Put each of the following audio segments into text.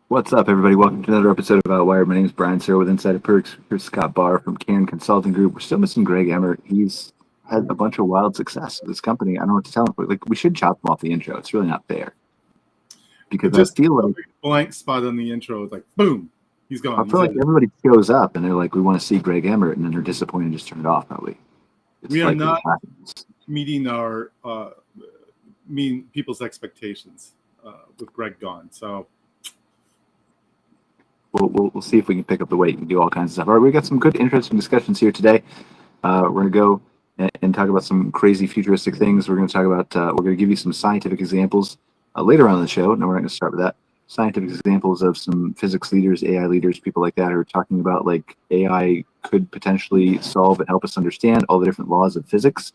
What's up, everybody? Welcome to another episode of Outwired. My name is Brian Sir with Insider Perks. Here's Scott Barr from Cairn Consulting Group. We're still missing Greg Emmert. He's had a bunch of wild success with this company. I don't know what to tell him, but we should chop him off the intro. It's really not fair because Just I feel a like blank spot on the intro. It's like boom, he's I gone. feel like everybody shows up and they're like, "We want to see Greg Emmert," and then they're disappointed and just turn it off. Probably it's We are likely not what happens. meeting our people's expectations with Greg gone. So We'll see if we can pick up the weight and do all kinds of stuff. All right, we got some good, interesting discussions here today. We're going to go and talk about some crazy futuristic things. We're going to talk about, we're going to give you some scientific examples later on in the show. No, we're not going to start with that. Scientific examples of some physics leaders, AI leaders, people like that who are talking about like AI could potentially solve and help us understand all the different laws of physics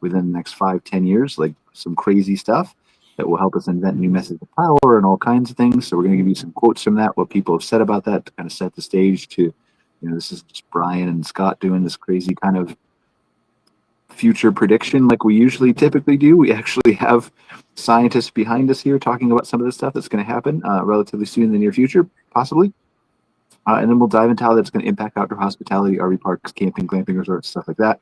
within the next 5-10 years, like some crazy stuff that will help us invent new methods of power and all kinds of things. So we're going to give you some quotes from that, what people have said about that to kind of set the stage to, this is just Brian and Scott doing this crazy kind of future prediction like we usually typically do. We actually have scientists behind us here talking about some of the stuff that's going to happen relatively soon in the near future, possibly. And then we'll dive into how that's going to impact outdoor hospitality, RV parks, camping, glamping resorts, stuff like that.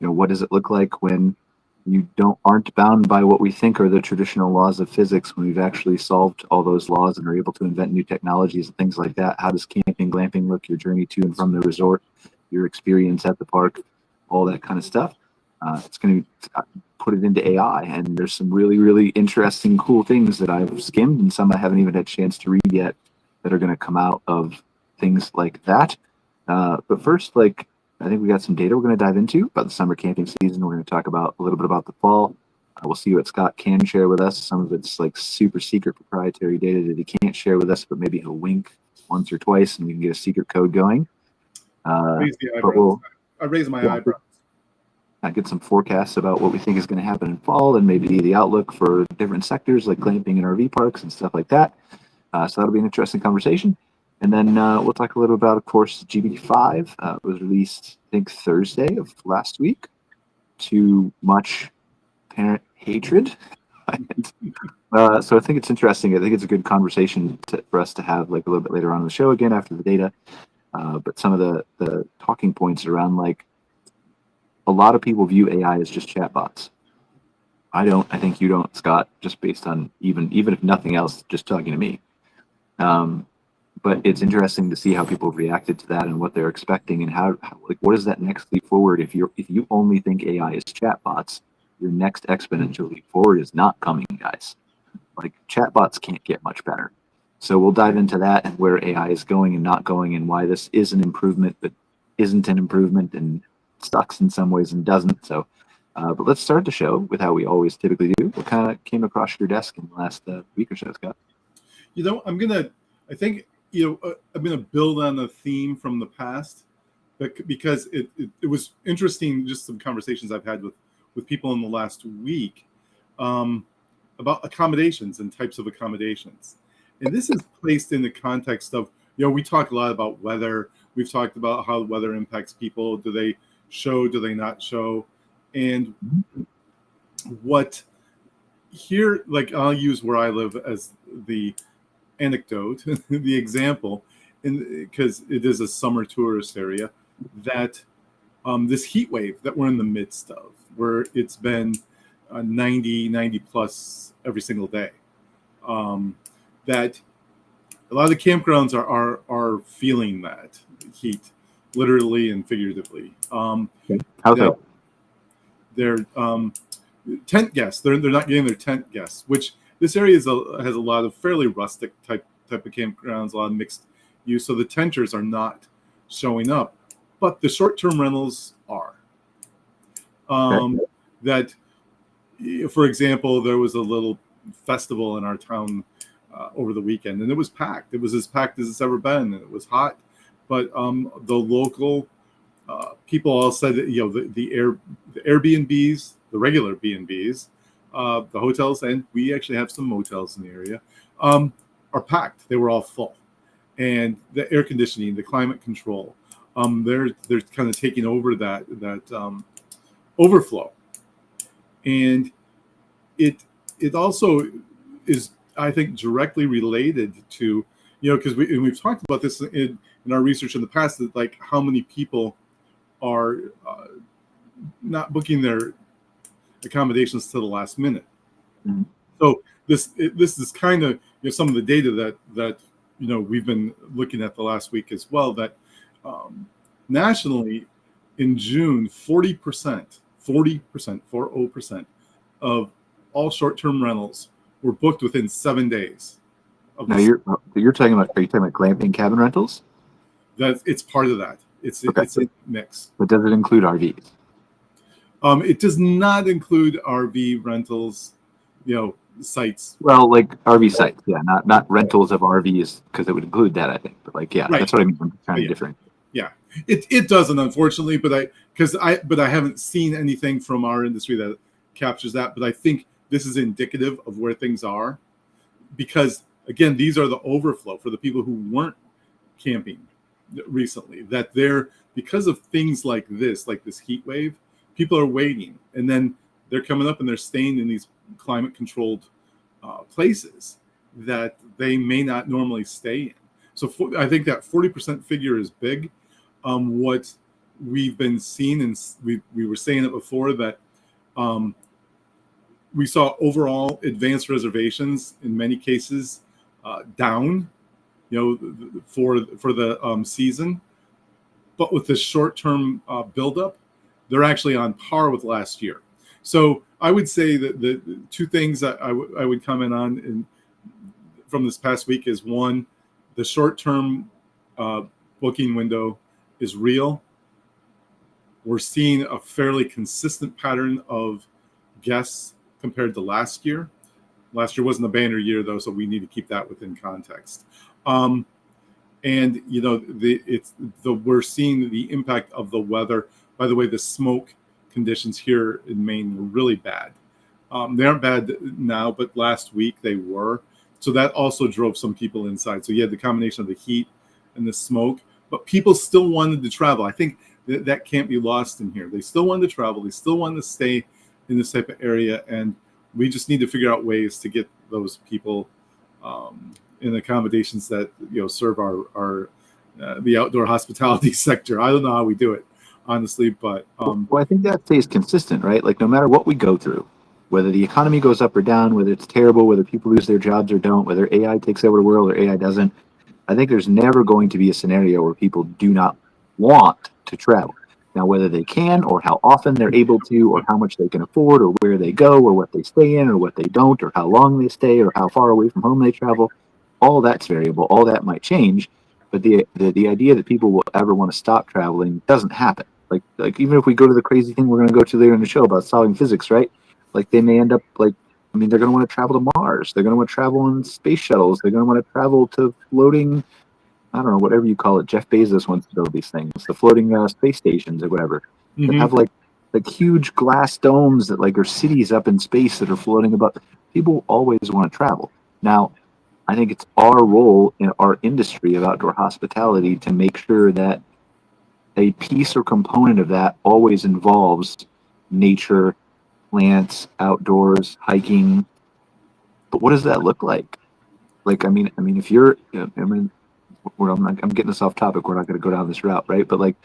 What does it look like when you aren't bound by what we think are the traditional laws of physics when we've actually solved all those laws and are able to invent new technologies and things like that? How does camping, glamping look, your journey to and from the resort, your experience at the park, all that kind of stuff? It's going to put it into AI, and there's some really, really interesting, cool things that I've skimmed and some I haven't even had a chance to read yet that are going to come out of things like that. But first, I think we got some data we're going to dive into about the summer camping season. We're going to talk about a little bit about the fall. We'll see what Scott can share with us. Some of it's like super secret proprietary data that he can't share with us, but maybe he'll wink once or twice and we can get a secret code going. raise the But eyebrows. I raise my eyebrows. Get some forecasts about what we think is going to happen in fall and maybe the outlook for different sectors like glamping and RV parks and stuff like that. So that'll be an interesting conversation. And then we'll talk a little about, of course, GPT-5 was released, I think, Thursday of last week to much apparent hatred. So I think it's interesting. I think it's a good conversation for us to have like a little bit later on in the show again after the data. But some of the talking points around like a lot of people view AI as just chatbots. I don't. I think you don't, Scott, just based on even if nothing else, just talking to me. But it's interesting to see how people have reacted to that and what they're expecting and how like what is that next leap forward if you only think AI is chatbots, your next exponential leap forward is not coming, guys. Like chatbots can't get much better. So we'll dive into that and where AI is going and not going and why this is an improvement but isn't an improvement and sucks in some ways and doesn't. So but let's start the show with how we always typically do. What kind of came across your desk in the last week or so, Scott? I think I'm gonna build on the theme from the past, but because it was interesting, just some conversations I've had with people in the last week about accommodations and types of accommodations, and this is placed in the context of we talk a lot about weather. We've talked about how weather impacts people. Do they show? Do they not show? And what here, like I'll use where I live as the anecdote, the example, because it is a summer tourist area, that this heat wave that we're in the midst of, where it's been 90 plus every single day, that a lot of the campgrounds are feeling that heat, literally and figuratively. How's that? Their tent guests, they're not getting their tent guests, which this area has a lot of fairly rustic type of campgrounds, a lot of mixed use. So the tenters are not showing up, but the short-term rentals are. That, for example, there was a little festival in our town over the weekend, and it was packed. It was as packed as it's ever been, and it was hot. But the local people all said that the Airbnbs, the regular B&Bs, the hotels, and we actually have some motels in the area, are packed. They were all full, and the air conditioning, the climate control, they're kind of taking over that overflow, and it also is, I think, directly related to because we've talked about this in our research in the past, that like how many people are not booking their accommodations to the last minute. Mhm. So this is kind of some of the data that we've been looking at the last week as well. That nationally, in June, 40%, 40% of all short-term rentals were booked within 7 days. Now you're talking about, are you talking about glamping cabin rentals? It's part of that. It's Okay. it's a mix. But does it include RVs? It does not include RV rentals, sites. Well, like RV sites, yeah, not rentals of RVs, because it would include that, I think. But like, yeah, Right. that's what I mean. I'm trying to Yeah. different. Yeah, it doesn't, unfortunately, but I haven't seen anything from our industry that captures that. But I think this is indicative of where things are, because again, these are the overflow for the people who weren't camping recently. That they're, because of things like this heat wave, people are waiting, and then they're coming up and they're staying in these climate controlled places that they may not normally stay in. So I think that 40% figure is big. What we've been seeing, and we were saying it before, that we saw overall advanced reservations in many cases down, for the season. But with the short-term buildup, they're actually on par with last year. So I would say that the two things that I would comment on from this past week is, one, the short-term booking window is real. We're seeing a fairly consistent pattern of guests compared to last year. Last year wasn't a banner year, though, so we need to keep that within context. And we're seeing the impact of the weather. By the way, the smoke conditions here in Maine were really bad. They aren't bad now, but last week they were. So that also drove some people inside. So you had the combination of the heat and the smoke, but people still wanted to travel. I think that can't be lost in here. They still wanted to travel. They still wanted to stay in this type of area, and we just need to figure out ways to get those people in accommodations that serve our the outdoor hospitality sector. I don't know how we do it, honestly, but well, I think that stays consistent, right? Like no matter what we go through, whether the economy goes up or down, whether it's terrible, whether people lose their jobs or don't, whether AI takes over the world or AI doesn't, I think there's never going to be a scenario where people do not want to travel. Now, whether they can, or how often they're able to, or how much they can afford, or where they go, or what they stay in, or what they don't, or how long they stay, or how far away from home they travel, all that's variable. All that might change. But the idea that people will ever want to stop traveling doesn't happen. Like even if we go to the crazy thing we're going to go to later in the show about solving physics, right? Like they may end up like, I mean, they're going to want to travel to Mars. They're going to want to travel on space shuttles. They're going to want to travel to floating, I don't know, whatever you call it. Jeff Bezos wants to build these things, the floating space stations or whatever. That have like huge glass domes that like are cities up in space that are floating above. People always want to travel. Now, I think it's our role in our industry of outdoor hospitality to make sure that a piece or component of that always involves nature, plants, outdoors, hiking. But what does that look like? Like, I mean, if you're, I'm getting us off topic. We're not going to go down this route, right? But like,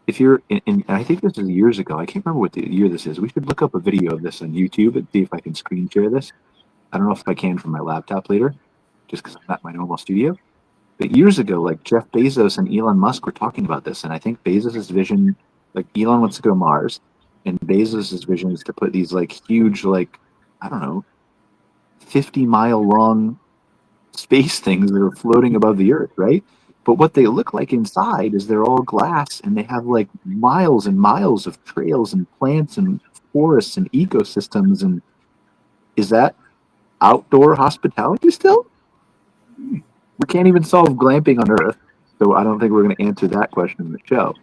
if you're in, I think this is years ago. I can't remember what the year this is. We should look up a video of this on YouTube and see if I can screen share this. I don't know if I can from my laptop later, just because I'm not in my normal studio. But years ago, like Jeff Bezos and Elon Musk were talking about this, and I think Bezos's vision, like Elon wants to go to Mars, and Bezos's vision is to put these like huge, like I don't know, 50-mile long space things that are floating above the Earth, right? But what they look like inside is they're all glass, and they have like miles and miles of trails and plants and forests and ecosystems. And is that outdoor hospitality still? We can't even solve glamping on Earth, so I don't think we're going to answer that question in the show.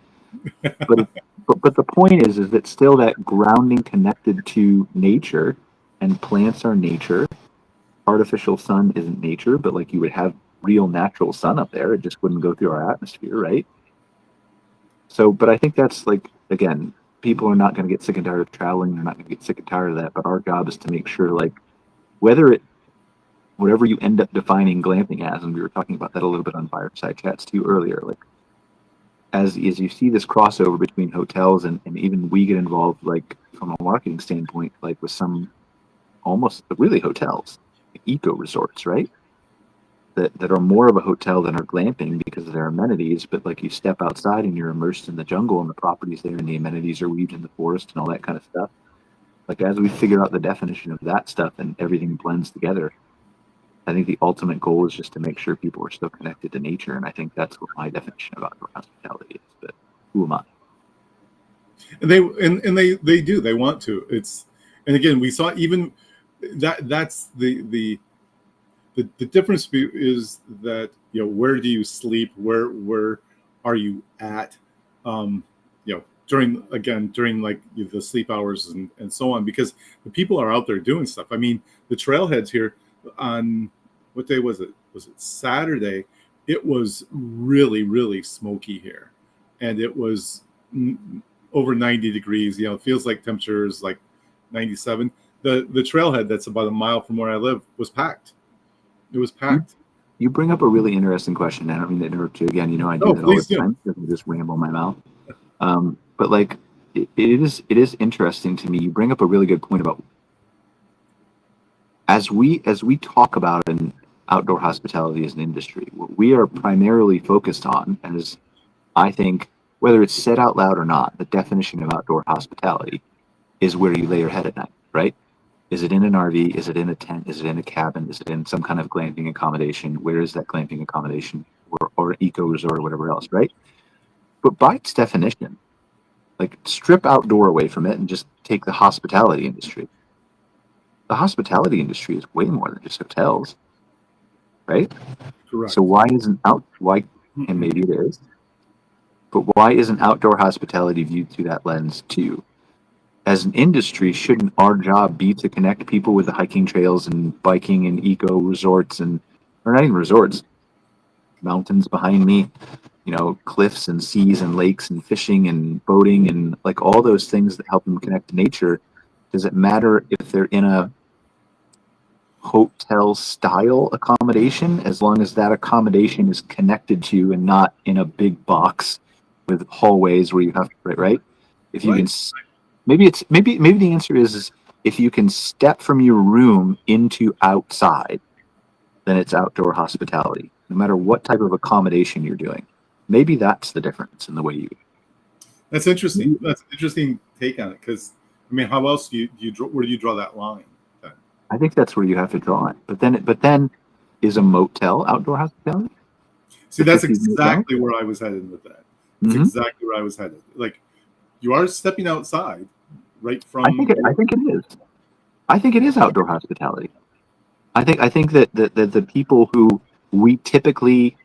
But the point is that still that grounding connected to nature, and plants are nature. Artificial sun isn't nature, but like you would have real natural sun up there, it just wouldn't go through our atmosphere, right? So, but I think that's like, again, people are not going to get sick and tired of traveling. They're not going to get sick and tired of that. But our job is to make sure, like, whether it whatever you end up defining glamping as, and we were talking about that a little bit on Fireside Chats too earlier, like as you see this crossover between hotels and even we get involved, like from a marketing standpoint, like with some almost really hotels, eco resorts, right? That are more of a hotel than are glamping because of their amenities, but like you step outside and you're immersed in the jungle and the properties there and the amenities are weaved in the forest and all that kind of stuff. Like as we figure out the definition of that stuff and everything blends together, I think the ultimate goal is just to make sure people are still connected to nature, and I think that's what my definition of outdoor hospitality is. But who am I? And they do, they want to. It's, and again, we saw even that's the difference is that, you know, where do you sleep, where are you at, you know, during like the sleep hours and so on, because the people are out there doing stuff. I mean, the trailheads here on, what day was it Saturday, it was really smoky here, and it was over 90 degrees. You know, it feels like temperature is like 97. The trailhead that's about a mile from where I live was packed. It was packed. You bring up a really interesting question. I don't mean to interrupt you again. You know, I do that all the time because I just ramble my mouth. But like, it is interesting to me. You bring up a really good point about as we talk about an outdoor hospitality as an industry, what we are primarily focused on, and as I think, whether it's said out loud or not, the definition of outdoor hospitality is where you lay your head at night, right? Is it in an RV? Is it in a tent? Is it in a cabin? Is it in some kind of glamping accommodation? Where is that glamping accommodation, or eco resort or whatever else, right? But by its definition, like strip outdoor away from it and just take the hospitality industry. The hospitality industry is way more than just hotels, right? Correct. So and maybe it is, but why isn't outdoor hospitality viewed through that lens too? As an industry, shouldn't our job be to connect people with the hiking trails and biking and eco resorts or not even resorts, mountains behind me, you know, cliffs and seas and lakes and fishing and boating and like all those things that help them connect to nature? Does it matter if they're in a hotel style accommodation, as long as that accommodation is connected to and not in a big box with hallways where you have to, right? If you can, maybe the answer is if you can step from your room into outside, then it's outdoor hospitality, no matter what type of accommodation you're doing. Maybe that's the difference in the way you. That's interesting. That's an interesting take on it, because I mean, how else do you draw, where do you draw that line? I think that's where you have to draw it. But then is a motel outdoor hospitality? See, that's exactly where I was headed with that. That's exactly where I was headed. Like, you are stepping outside, right from. I think it is. I think it is outdoor hospitality. I think that the people who we typically,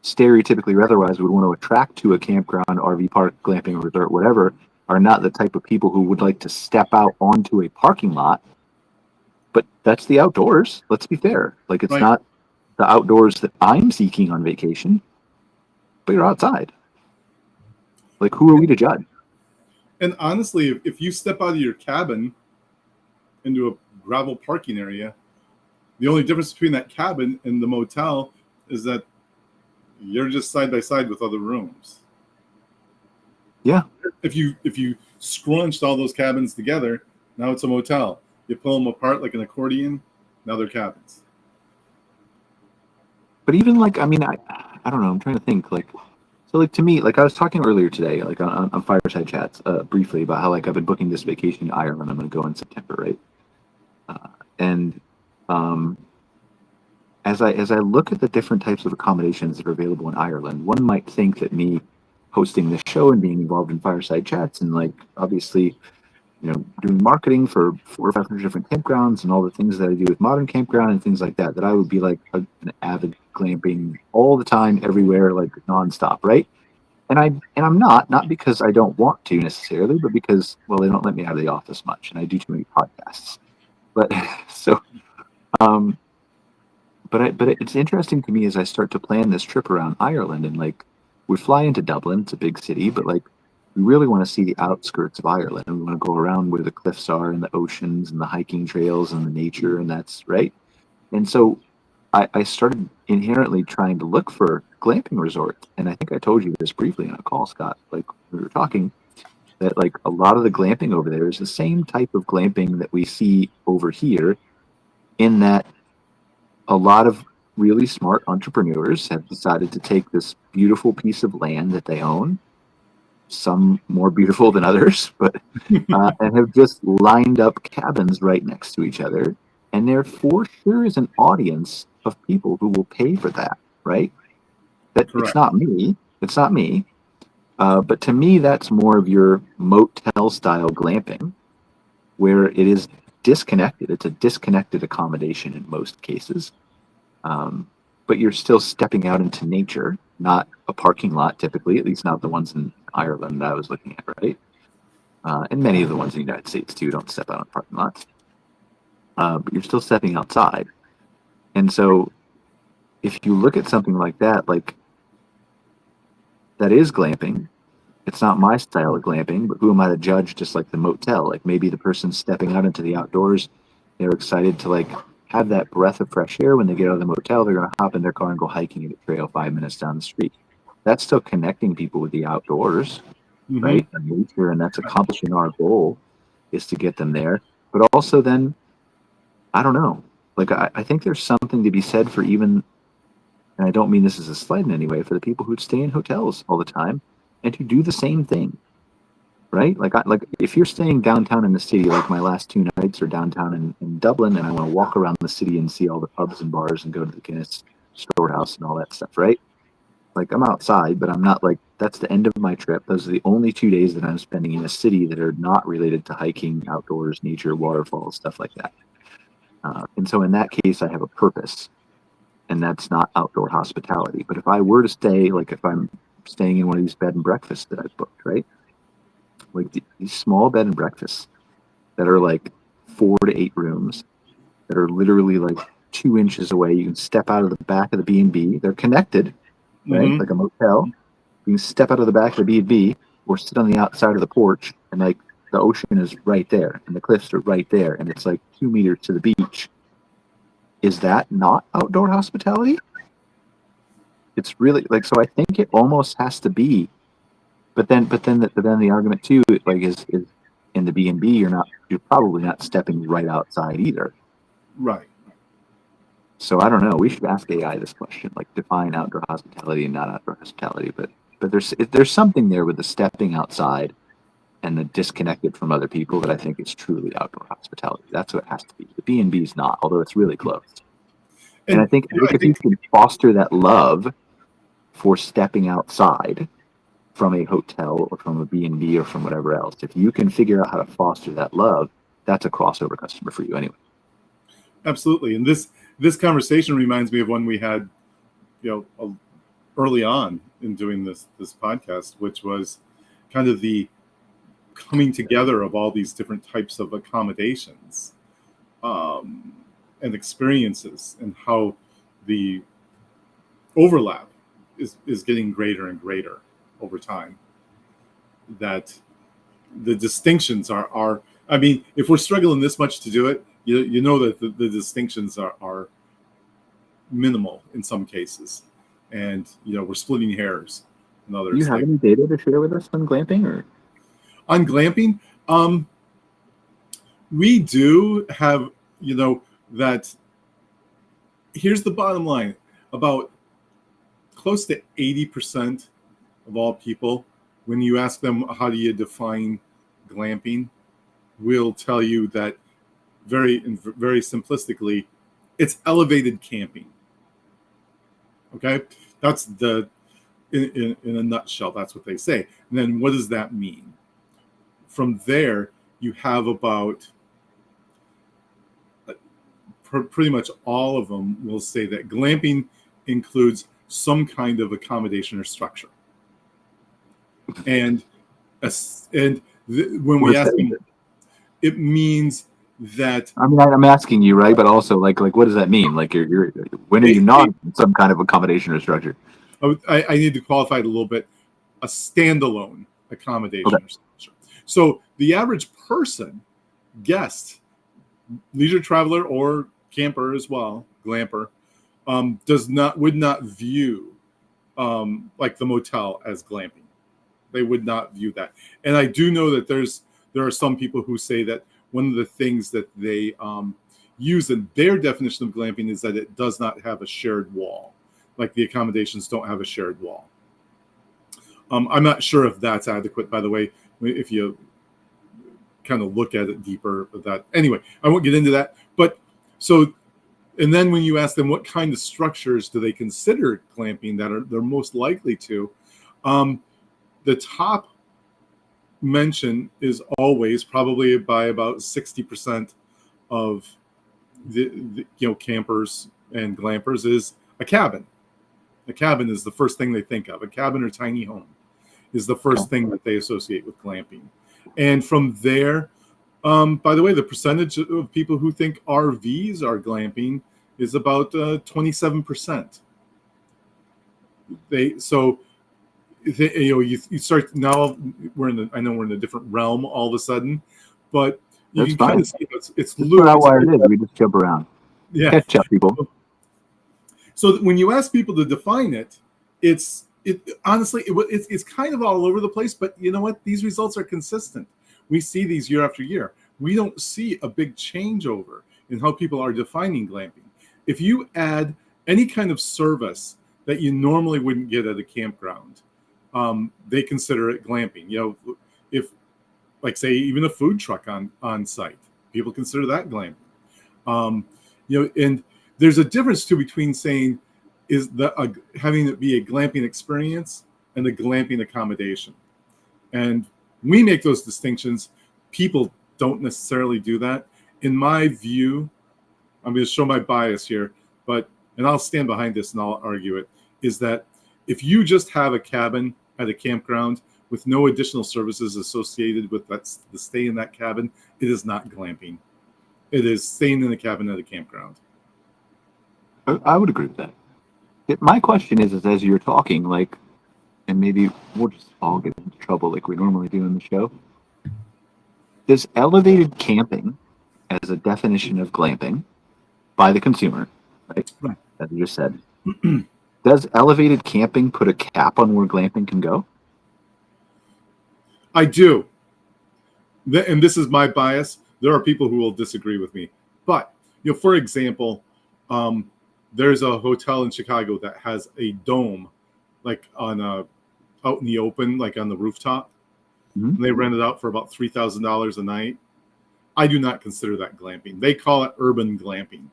stereotypically or otherwise, would want to attract to a campground, RV park, glamping resort, whatever, are not the type of people who would like to step out onto a parking lot. But that's the outdoors. Let's be fair. Like, it's not the outdoors that I'm seeking on vacation, but you're outside. Like, who are we to judge? And honestly, if you step out of your cabin into a gravel parking area, the only difference between that cabin and the motel is that you're just side by side with other rooms. Yeah. If you scrunched all those cabins together, now it's a motel. You pull them apart like an accordion, now they're cabins. But even like, I mean, I don't know. I'm trying to think. Like, so like to me, like I was talking earlier today, like on Fireside Chats, briefly about how like I've been booking this vacation to Ireland. I'm going to go in September, right? As I look at the different types of accommodations that are available in Ireland, one might think that me hosting this show and being involved in Fireside Chats and like obviously, you know, doing marketing for 400 or 500 different campgrounds and all the things that I do with Modern Campground and things like that, that I would be like an avid glamping all the time, everywhere, like nonstop, right? And I'm not because I don't want to necessarily, but because, well, they don't let me out of the office much, and I do too many podcasts. But so, but it's interesting to me as I start to plan this trip around Ireland, and like we fly into Dublin, it's a big city, but like we really want to see the outskirts of Ireland, and we want to go around where the cliffs are and the oceans and the hiking trails and the nature, and that's right. And so I started inherently trying to look for glamping resorts, and I think I told you this briefly on a call, Scott. Like we were talking that like a lot of the glamping over there is the same type of glamping that we see over here, in that a lot of really smart entrepreneurs have decided to take this beautiful piece of land that they own, some more beautiful than others, but and have just lined up cabins right next to each other. And there for sure is an audience of people who will pay for that, right? That it's Correct. not me. It's not me. But to me, that's more of your motel style glamping, where it is disconnected. It's a disconnected accommodation in most cases. But you're still stepping out into nature, not a parking lot typically, at least not the ones in Ireland that I was looking at, right? And many of the ones in the United States too don't step out on parking lots. But you're still stepping outside. And so if you look at something like that is glamping. It's not my style of glamping, but who am I to judge? Just like the motel, like maybe the person stepping out into the outdoors, they're excited to like have that breath of fresh air when they get out of the motel. They're going to hop in their car and go hiking in a trail 5 minutes down the street. That's still connecting people with the outdoors, right? And nature, and that's accomplishing our goal is to get them there. But also then, I don't know, like I think there's something to be said for even, and I don't mean this as a slight in any way, for the people who stay in hotels all the time and who do the same thing, right? Like if you're staying downtown in the city, like my last 2 nights are downtown in Dublin, and I want to walk around the city and see all the pubs and bars and go to the Guinness Storehouse and all that stuff, right? Like I'm outside, but I'm not like, that's the end of my trip. Those are the only 2 days that I'm spending in a city that are not related to hiking, outdoors, nature, waterfalls, stuff like that. And so in that case, I have a purpose, and that's not outdoor hospitality. But if I were to stay, like if I'm staying in one of these bed and breakfasts that I've booked, right? Like these small bed and breakfasts that are like 4 to 8 rooms that are literally like 2 inches away. You can step out of the back of the B&B. They're connected, right? Like a motel. You can step out of the back of the B&B or sit on the outside of the porch, and like the ocean is right there and the cliffs are right there, and it's like 2 meters to the beach. Is that not outdoor hospitality? It's really like, so I think it almost has to be, but then the argument too, like is in the B&B, you're probably not stepping right outside either. Right. So I don't know. We should ask AI this question, like define outdoor hospitality and not outdoor hospitality. But there's something there with the stepping outside and the disconnected from other people that I think is truly outdoor hospitality. That's what it has to be. The B&B is not, although it's really close. And I think if you can foster that love for stepping outside from a hotel or from a B&B or from whatever else, if you can figure out how to foster that love, that's a crossover customer for you anyway. Absolutely. And this conversation reminds me of one we had, early on in doing this podcast, which was kind of the coming together of all these different types of accommodations and experiences, and how the overlap is getting greater and greater over time. That the distinctions are I mean, if we're struggling this much to do it, you know that the distinctions are minimal in some cases, and we're splitting hairs in others. Do you have any data to share with us on glamping or on glamping? We do have, that. Here's the bottom line: about close to 80% of all people, when you ask them how do you define glamping, will tell you that very simplistically, it's elevated camping. Okay, that's in a nutshell, that's what they say. And then what does that mean? From there, you have about pretty much all of them will say that glamping includes some kind of accommodation or structure. And when we ask them, it means that, I mean, I'm asking you, right? But also, like, what does that mean? Like, you're when are you not in some kind of accommodation or structure? I need to qualify it a little bit. A standalone accommodation or structure. So the average person, guest, leisure traveler, or camper as well, glamper, would not view like the motel as glamping. They would not view that. And I do know that there are some people who say that one of the things that they use in their definition of glamping is that it does not have a shared wall. Like the accommodations don't have a shared wall. I'm not sure if that's adequate, by the way, if you kind of look at it deeper. That anyway, I won't get into that. But so, and then when you ask them what kind of structures do they consider glamping that they're most likely to, the top mention is always probably by about 60% of the campers and glampers is a cabin. A cabin is the first thing they think of. A cabin or tiny home is the first thing that they associate with glamping. And from there, by the way, the percentage of people who think RVs are glamping is about 27%. You start now. I know we're in a different realm all of a sudden, but you That's can kind fine. of see it's What Outwired is. We just jump around. Yeah. Catch up, people. So when you ask people to define it, it's kind of all over the place. But you know what? These results are consistent. We see these year after year. We don't see a big changeover in how people are defining glamping. If you add any kind of service that you normally wouldn't get at a campground, they consider it glamping. If like say even a food truck on site, people consider that glamping. And there's a difference too between saying having it be a glamping experience and a glamping accommodation. And we make those distinctions. People don't necessarily do that. In my view, I'm going to show my bias here, and I'll stand behind this and I'll argue it, is that if you just have a cabin at a campground with no additional services associated with the stay in that cabin, it is not glamping. It is staying in a cabin at a campground. I would agree with that. My question is as you're talking, and maybe we'll just all get into trouble like we normally do in the show. Does elevated camping, as a definition of glamping by the consumer, right? As you just said, does elevated camping put a cap on where glamping can go? I do. And this is my bias. There are people who will disagree with me. But, for example, there's a hotel in Chicago that has a dome, out in the open, like on the rooftop. Mm-hmm. And they rent it out for about $3,000 a night. I do not consider that glamping. They call it urban glamping.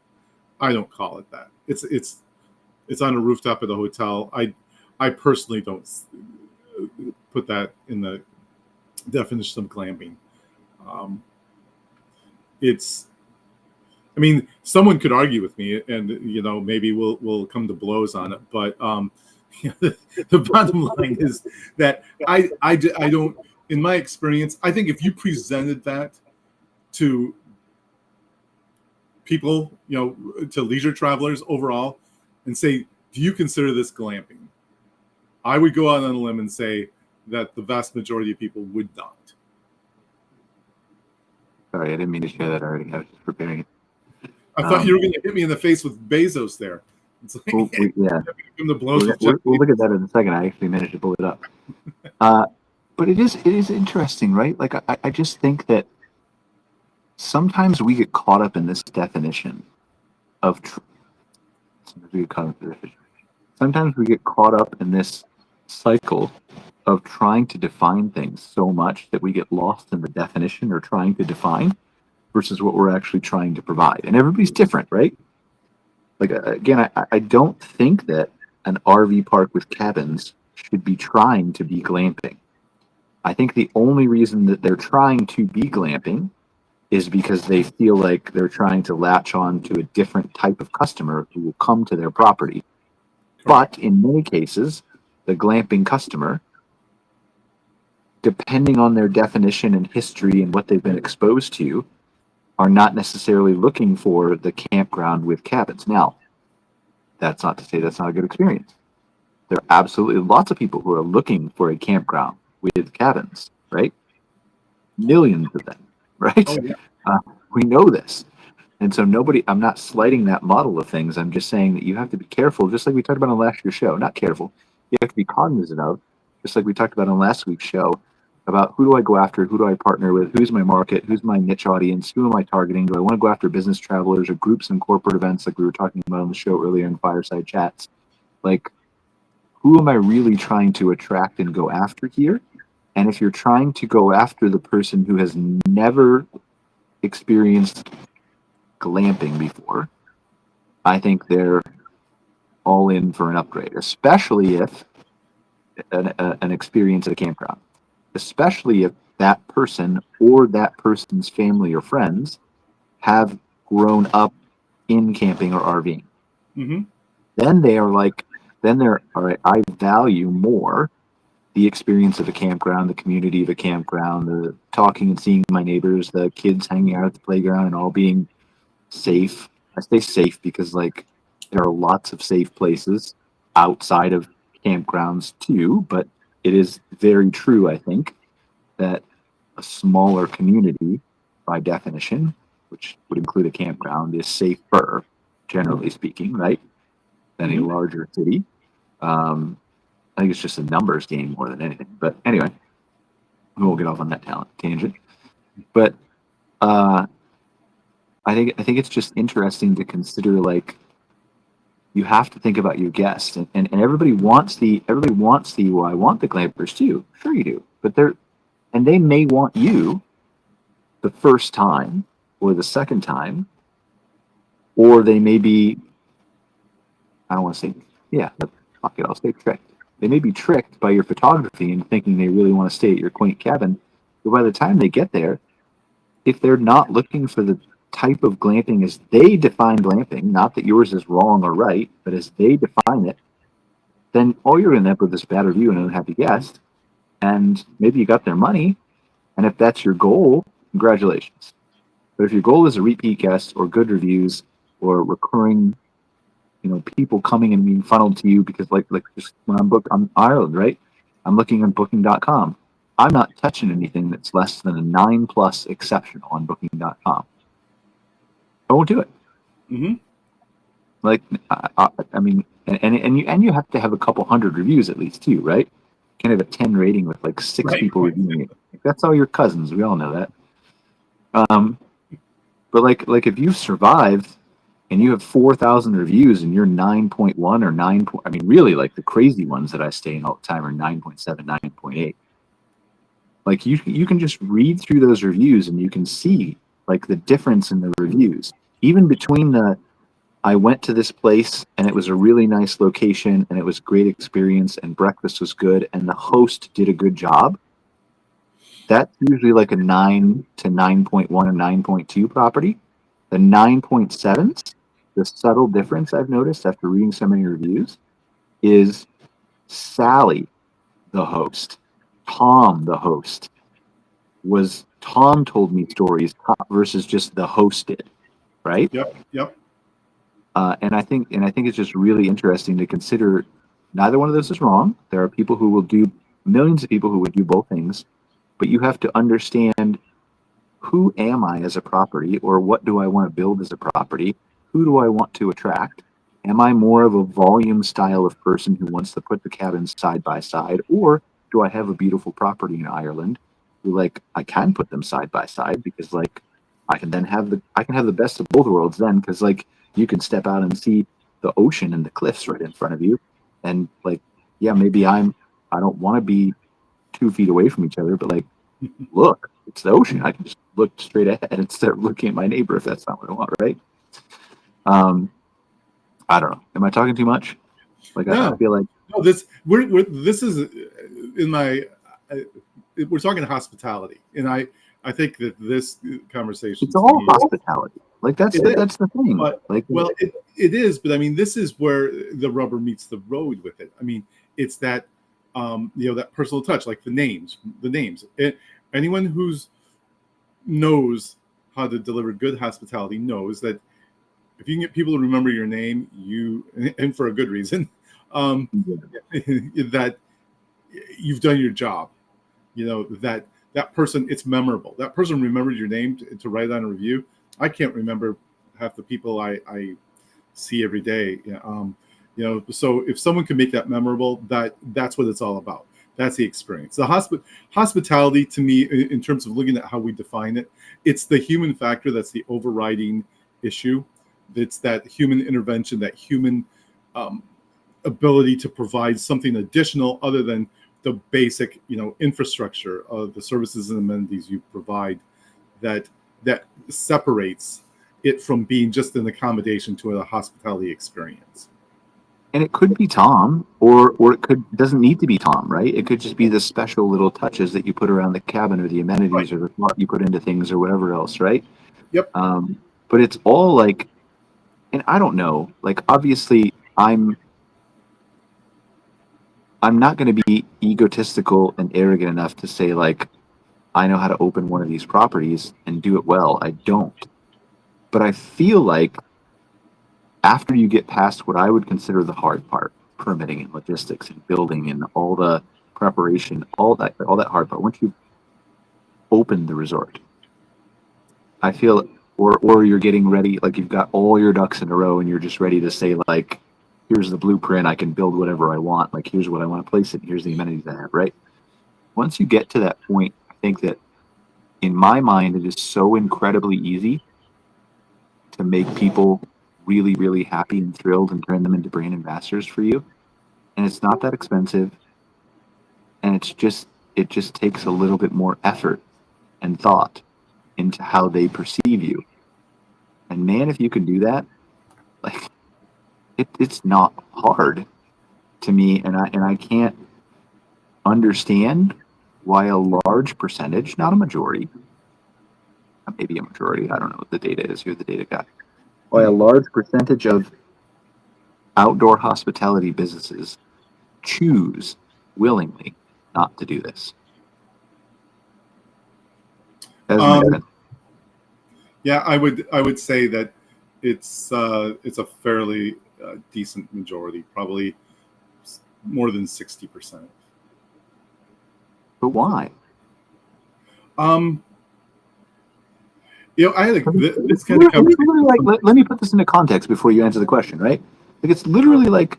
I don't call it that. It's on a rooftop at a hotel. I personally don't put that in the definition of glamping. Someone could argue with me, and maybe we'll come to blows on it. But the bottom line is that I don't. In my experience, I think if you presented that to people, to leisure travelers overall, and say, "Do you consider this glamping?" I would go out on a limb and say that the vast majority of people would not. Sorry, I didn't mean to share that already. I was just preparing it. I thought you were going to hit me in the face with Bezos there. It's like, yeah. We'll look at that in a second. I actually managed to pull it up. But it is interesting, right? I just think that sometimes we get caught up in this definition of sometimes we get caught up in this cycle of trying to define things so much that we get lost in the definition or trying to define versus what we're actually trying to provide. And everybody's different, right? Again, I don't think that an RV park with cabins should be trying to be glamping. I think the only reason that they're trying to be glamping is because they feel like they're trying to latch on to a different type of customer who will come to their property. But in many cases, the glamping customer, depending on their definition and history and what they've been exposed to, are not necessarily looking for the campground with cabins. Now, that's not to say that's not a good experience. There are absolutely lots of people who are looking for a campground with cabins, right? Millions of them, right? Oh, yeah. We know this. And so I'm not slighting that model of things. I'm just saying that you have to be careful, just like we talked about on last year's show. Not careful. You have to be cognizant of, just like we talked about on last week's show, about who do I go after, who do I partner with, who's my market, who's my niche audience, who am I targeting? Do I want to go after business travelers or groups and corporate events like we were talking about on the show earlier in Fireside Chats? Like, who am I really trying to attract and go after here? And if you're trying to go after the person who has never experienced glamping before, I think they're all in for an upgrade, especially if an experience at a campground, especially if that person or that person's family or friends have grown up in camping or RVing. Mm-hmm. Then they are like, then they're, all right, I value more the experience of a campground, the community of a campground, the talking and seeing my neighbors, the kids hanging out at the playground and all being safe. I say safe because like there are lots of safe places outside of campgrounds too, but it is very true, I think, that a smaller community by definition, which would include a campground, is safer, generally speaking, right, than a larger city. I think it's just a numbers game more than anything. But anyway, we won't get off on that tangent. But I think it's just interesting to consider, like, you have to think about your guests, and everybody wants the well, I want the glampers too. Sure you do, but they may want you the first time or the second time, or they may be, I don't want to say, yeah, fuck it, I'll say tricked. They may be tricked by your photography and thinking they really want to stay at your quaint cabin, but by the time they get there, if they're not looking for the type of glamping as they define glamping, not that yours is wrong or right, but as they define it, then all you're going to end up with is bad review and an unhappy guest. And maybe you got their money, and if that's your goal, congratulations. But if your goal is a repeat guest or good reviews or recurring, people coming and being funneled to you because like just when I'm booked on Ireland, right? I'm looking on booking.com. I'm not touching anything that's less than a 9+ exceptional on booking.com. I won't do it. Mm-hmm. Like, I mean, and you have to have a couple hundred reviews at least too, right? You can't have a 10 rating with like 6 people reviewing it. Like, that's all your cousins. We all know that. But like if you've survived and you have 4,000 reviews and you're 9.1 or 9, I mean, really, like the crazy ones that I stay in all the time are 9.7, 9.8. Like you can just read through those reviews and you can see like the difference in the reviews, even between I went to this place and it was a really nice location and it was a great experience and breakfast was good and the host did a good job. That's usually like a 9 to 9.1 or 9.2 property. The 9.7s, the subtle difference I've noticed after reading so many reviews is Sally, the host, Tom, the host, Tom told me stories versus just the host did, right? Yep. And I think it's just really interesting to consider. Neither one of those is wrong. There are people who will do, millions of people who would do both things, but you have to understand, who am I as a property, or what do I want to build as a property? Who do I want to attract? Am I more of a volume style of person who wants to put the cabins side by side, or do I have a beautiful property in Ireland who, like, I can put them side by side because like I can have the best of both worlds then, because like you can step out and see the ocean and the cliffs right in front of you, and like, yeah, maybe I don't want to be 2 feet away from each other, but like, look, it's the ocean. I can just look straight ahead and start looking at my neighbor if that's not what I want, right? I don't know. Am I talking too much? Like, No. I feel like This is in my we're talking hospitality, and I think that this conversation, it's all hospitality. Like that's the thing. But, like, well, it is, but I mean, this is where the rubber meets the road with it. I mean, it's that that personal touch, like the names. Anyone who's knows how to deliver good hospitality knows that if you can get people to remember your name, and for a good reason, that you've done your job. That person, it's memorable. That person remembered your name to write on a review. I can't remember half the people I see every day. So if someone can make that memorable, that's what it's all about. That's the experience. The hospitality, to me, in terms of looking at how we define it, it's the human factor that's the overriding issue. It's that human intervention, that human ability to provide something additional other than the basic, infrastructure of the services and amenities you provide, that separates it from being just an accommodation to a hospitality experience. And it could be Tom, or doesn't need to be Tom, right? It could just be the special little touches that you put around the cabin, or the amenities, Right. or the thought you put into things, or whatever else, right? Yep. But it's all like, and I don't know, like, obviously I'm not going to be egotistical and arrogant enough to say, like, I know how to open one of these properties and do it well. I don't. But I feel like after you get past what I would consider the hard part, permitting and logistics and building and all the preparation, all that hard part, once you open the resort, I feel, or you're getting ready, like you've got all your ducks in a row and you're just ready to say, like, here's the blueprint, I can build whatever I want, like, here's what I want to place it, here's the amenities I have, right? Once you get to that point, I think that in my mind, it is so incredibly easy to make people really, really happy and thrilled and turn them into brand ambassadors for you. And it's not that expensive. And it just takes a little bit more effort and thought into how they perceive you. And man, if you can do that, like, it's not hard to me. And I can't understand why a large percentage, not a majority, maybe a majority, I don't know what the data is, you're the data guy, why a large percentage of outdoor hospitality businesses choose willingly not to do this. Yeah, I would say that it's a fairly decent majority, probably more than 60%. But why? I had this kind of conversation. Let me put this into context before you answer the question, right? Like, it's literally like,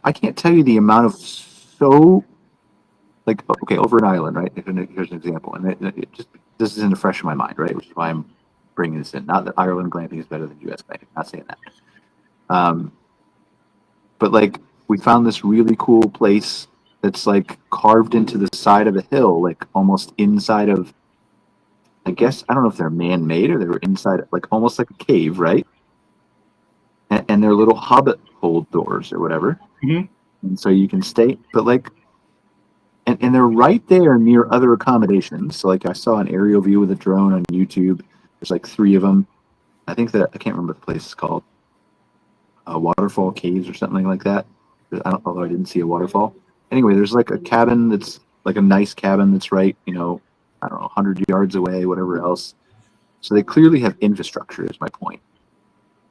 I can't tell you the amount of, so, like, okay, over in Ireland, right? Here's an example, and this isn't fresh in my mind, right? Which is why I'm bringing this in. Not that Ireland glamping is better than US glamping. Not saying that. But like, we found this really cool place that's like carved into the side of a hill, like almost inside of, I guess, I don't know if they're man-made or they were inside, like almost like a cave, right? And they're little hobbit hole doors or whatever. Mm-hmm. And so you can stay, but like, and they're right there near other accommodations. So like, I saw an aerial view with a drone on YouTube. There's like 3 of them. I think that, I can't remember what the place is called. Waterfall Caves or something like that. Although I didn't see a waterfall. Anyway, there's like a cabin that's like a nice cabin that's right, I don't know, 100 yards away, whatever else. So they clearly have infrastructure, is my point.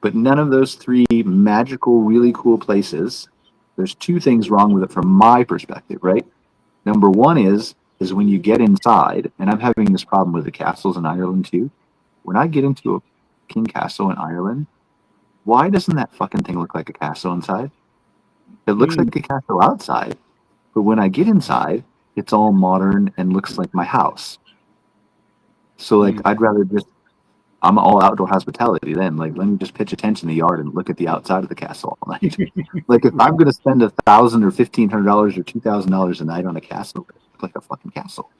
But none of those 3 magical, really cool places, there's 2 things wrong with it from my perspective, right? Number 1 is when you get inside, and I'm having this problem with the castles in Ireland too. When I get into a king castle in Ireland, why doesn't that fucking thing look like a castle inside? It looks like a castle outside, but when I get inside, it's all modern and looks like my house. So like, I'd rather just, I'm all outdoor hospitality then. Like, let me just pitch a tent in the yard and look at the outside of the castle all night. Like, if I'm going to spend $1,000 or $1,500 or $2,000 a night on a castle, it's like a fucking castle.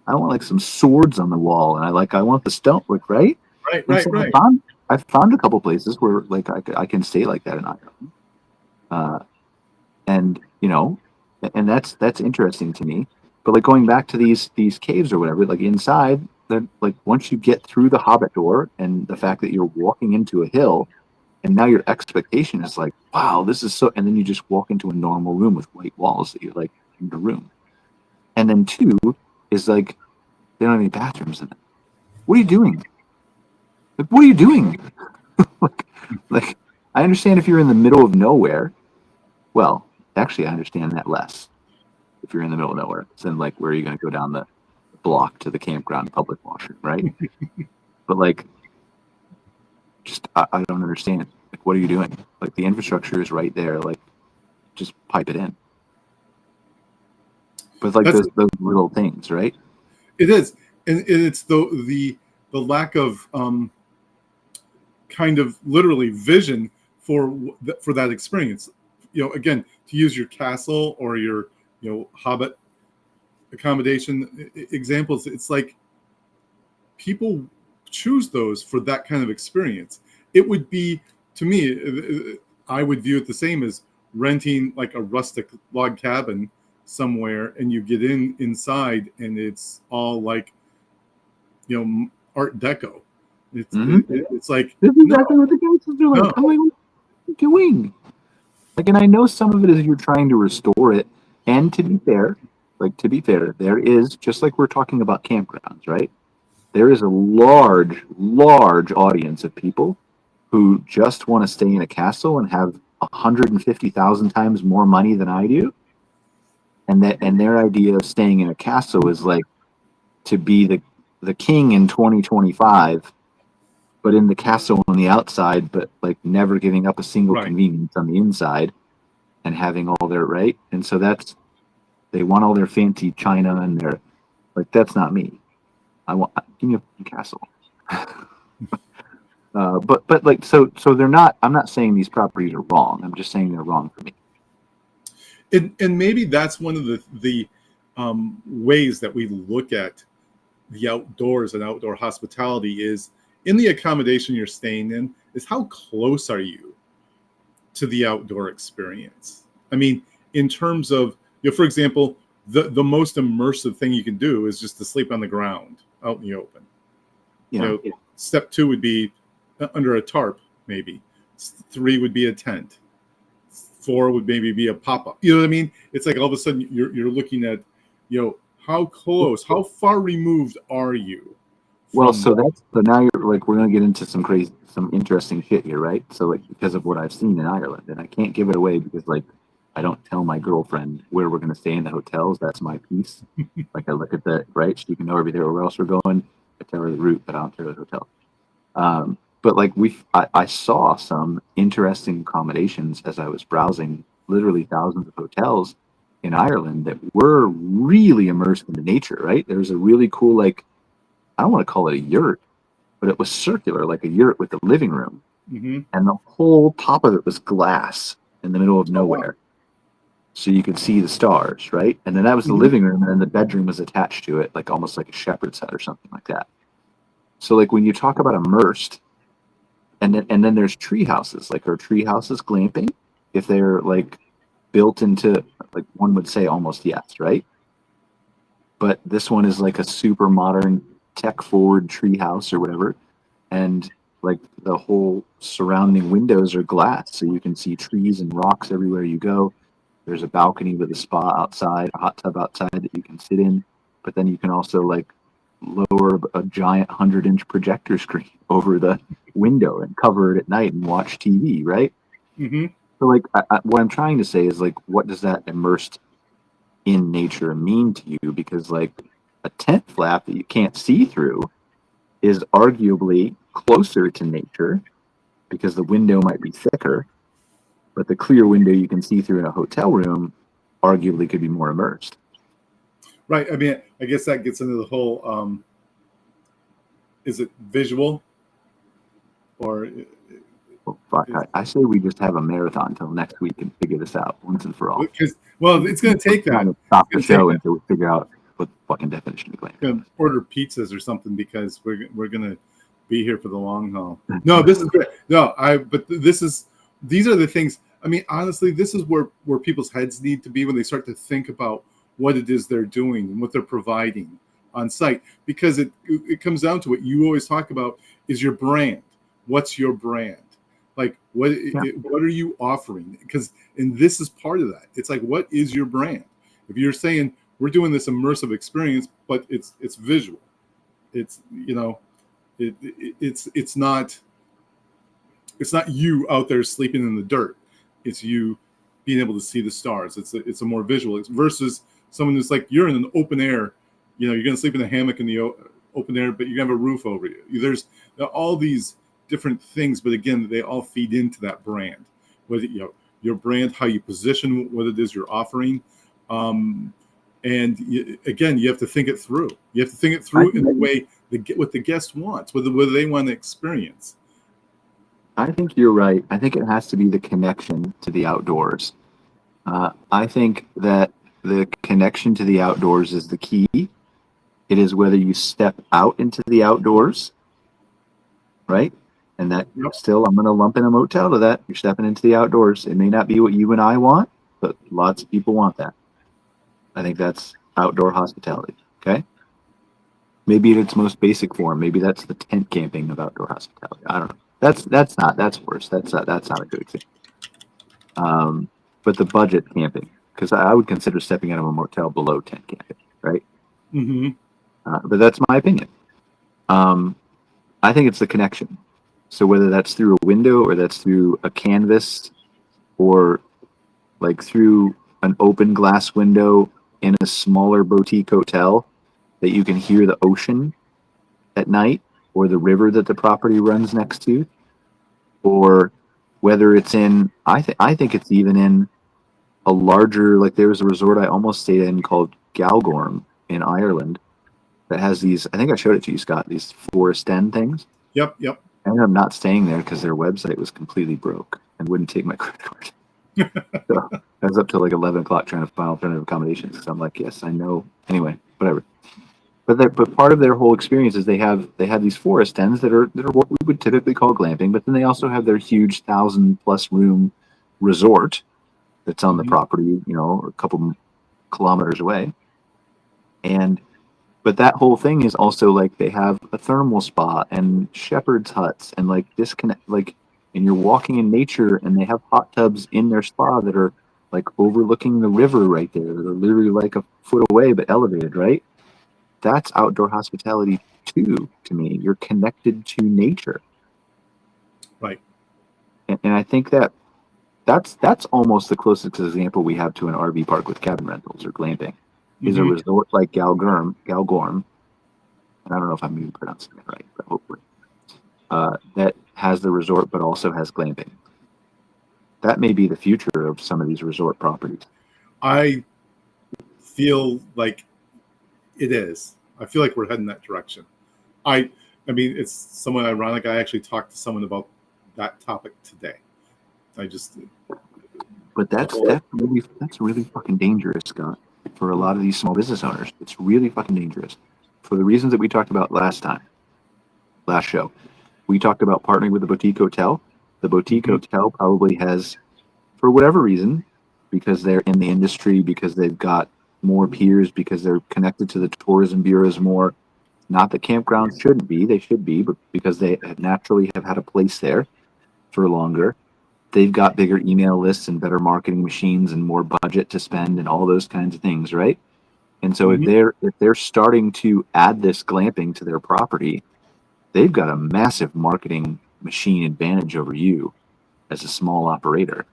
I don't want like some swords on the wall, and I want the stone, like, right? Right. I found a couple places where like I can stay like that in Ireland, and and that's interesting to me. But like, going back to these caves or whatever, like inside, they're like, once you get through the Hobbit door and the fact that you're walking into a hill, and now your expectation is like, wow, this is so, and then you just walk into a normal room with white walls that you're like, in the room, and then 2 is like, they don't have any bathrooms in it. What are you doing? Like, what are you doing? like, I understand if you're in the middle of nowhere. Well, actually, I understand that less. If you're in the middle of nowhere, then like, where are you going to go down the block to the campground public washroom, right? But like, just I don't understand. Like, what are you doing? Like, the infrastructure is right there. Like, just pipe it in. But it's like That's those little things, right? it is, and it's the lack of kind of literally vision for that experience. Again, to use your castle or your Hobbit accommodation examples, it's like people choose those for that kind of experience. It would be, to me, I would view it the same as renting like a rustic log cabin somewhere, and you get inside and it's all like Art Deco. It's like, This is no, exactly what the gangsters are like. no, I'm like, what are you doing? Like, and I know some of it is you're trying to restore it. And to be fair, there is, just like we're talking about campgrounds, right? There is a large, large audience of people who just want to stay in a castle and have 150,000 times more money than I do. And their idea of staying in a castle is like to be the king in 2025, but in the castle on the outside, but like never giving up a single right. convenience on the inside and having all their right. And so they want all their fancy china and their like that's not me. Give me a castle. But like so they're not. I'm not saying these properties are wrong. I'm just saying they're wrong for me. And maybe that's one of the ways that we look at the outdoors and outdoor hospitality is in the accommodation you're staying in is how close are you to the outdoor experience? I mean, in terms of, for example, the most immersive thing you can do is just to sleep on the ground out in the open. Step 2 would be under a tarp, maybe. 3 would be a tent. 4 would maybe be a pop-up. You know what I mean? It's like all of a sudden you're looking at, how close, how far removed are you? Well, so now you're like we're gonna get into some interesting shit here, right? So like because of what I've seen in Ireland, and I can't give it away because like I don't tell my girlfriend where we're gonna stay in the hotels. That's my piece. Like I look at the right, she can know everywhere where else we're going. I tell her the route, but I don't tell her the hotel. But like I saw some interesting accommodations as I was browsing literally thousands of hotels in Ireland that were really immersed into nature, right? There was a really cool, like, I don't want to call it a yurt, but it was circular, like a yurt with a living room. Mm-hmm. And the whole top of it was glass in the middle of nowhere. Oh, wow. So you could see the stars, right? And then that was the living room, and then the bedroom was attached to it, like almost like a shepherd's hut or something like that. So like when you talk about immersed, and then there's tree houses, like are tree houses glamping? If they're like built into, like one would say almost yes, right? But this one is like a super modern tech forward tree house or whatever. And like the whole surrounding windows are glass. So you can see trees and rocks everywhere you go. There's a balcony with a spa outside, a hot tub outside that you can sit in. But then you can also like lower a giant 100-inch projector screen over the window and cover it at night and watch TV, right? Mm-hmm. So like what I'm trying to say is like, what does that immersed in nature mean to you? Because like a tent flap that you can't see through is arguably closer to nature because the window might be thicker, but the clear window you can see through in a hotel room arguably could be more immersed. Right. I mean, I guess that gets into the whole, is it visual or? Well, fuck, I say we just have a marathon until next week and figure this out once and for all. Because, well, it's going to take that. Stop the show until we figure out what the fucking definition of glamping. Order pizzas or something because we're going to be here for the long haul. No, this is great. No, these are the things. I mean, honestly, this is where people's heads need to be when they start to think about what it is they're doing and what they're providing on site, because it comes down to what you always talk about is your brand. What's your brand? Like what are you offering? And this is part of that. It's like, what is your brand? If you're saying we're doing this immersive experience, but it's visual, it's it's not you out there sleeping in the dirt. It's you being able to see the stars. It's a more visual versus someone who's like, you're in an open air, you're going to sleep in a hammock in the open air, but you're going to have a roof over you. There's all these different things, but again, they all feed into that brand. Whether your brand, how you position what it is you're offering, and again, you have to think it through. You have to think it through in the way what the guest wants, whether they want to experience. I think you're right. I think it has to be the connection to the outdoors. I think that the connection to the outdoors is the key. It is whether you step out into the outdoors, right? And that still, I'm going to lump in a motel to that. You're stepping into the outdoors. It may not be what you and I want, but lots of people want that. I think that's outdoor hospitality. Okay. Maybe in its most basic form. Maybe that's the tent camping of outdoor hospitality. I don't know. That's worse. That's not a good example. But the budget camping, because I would consider stepping out of a motel below tent camping, right? Mm-hmm. But that's my opinion. I think it's the connection. So whether that's through a window or that's through a canvas or like through an open glass window in a smaller boutique hotel that you can hear the ocean at night or the river that the property runs next to, or whether it's in, I think it's even in a larger, like there was a resort I almost stayed in called Galgorm in Ireland that has these, I think I showed it to you, Scott, these forest den things. Yep. I ended up not staying there because their website was completely broke and wouldn't take my credit card. So I was up till like 11 o'clock trying to file alternative accommodations. So I'm like, yes, I know. Anyway, whatever. But part of their whole experience is they have these forest dens that are what we would typically call glamping, but then they also have their huge 1,000+ room resort that's on the property, a couple kilometers away. But that whole thing is also like they have a thermal spa and shepherd's huts and like disconnect, like, and you're walking in nature and they have hot tubs in their spa that are like overlooking the river right there. They're literally like a foot away, but elevated, right? That's outdoor hospitality too, to me. You're connected to nature. Right. And I think that's almost the closest example we have to an RV park with cabin rentals or glamping. Is a resort like Galgorm, and I don't know if I'm even pronouncing it right, but hopefully, that has the resort but also has glamping. That may be the future of some of these resort properties. I feel like it is. I feel like we're heading that direction. I mean, it's somewhat ironic. I actually talked to someone about that topic today. But that's really fucking dangerous, Scott. For a lot of these small business owners, it's really fucking dangerous. For the reasons that we talked about last show. We talked about partnering with a boutique hotel. The boutique hotel probably has, for whatever reason, because they're in the industry, because they've got more peers, because they're connected to the tourism bureaus more. Not that campgrounds shouldn't be, they should be, but because they naturally have had a place there for longer. They've got bigger email lists and better marketing machines and more budget to spend and all those kinds of things, right? And so if they're starting to add this glamping to their property, they've got a massive marketing machine advantage over you as a small operator.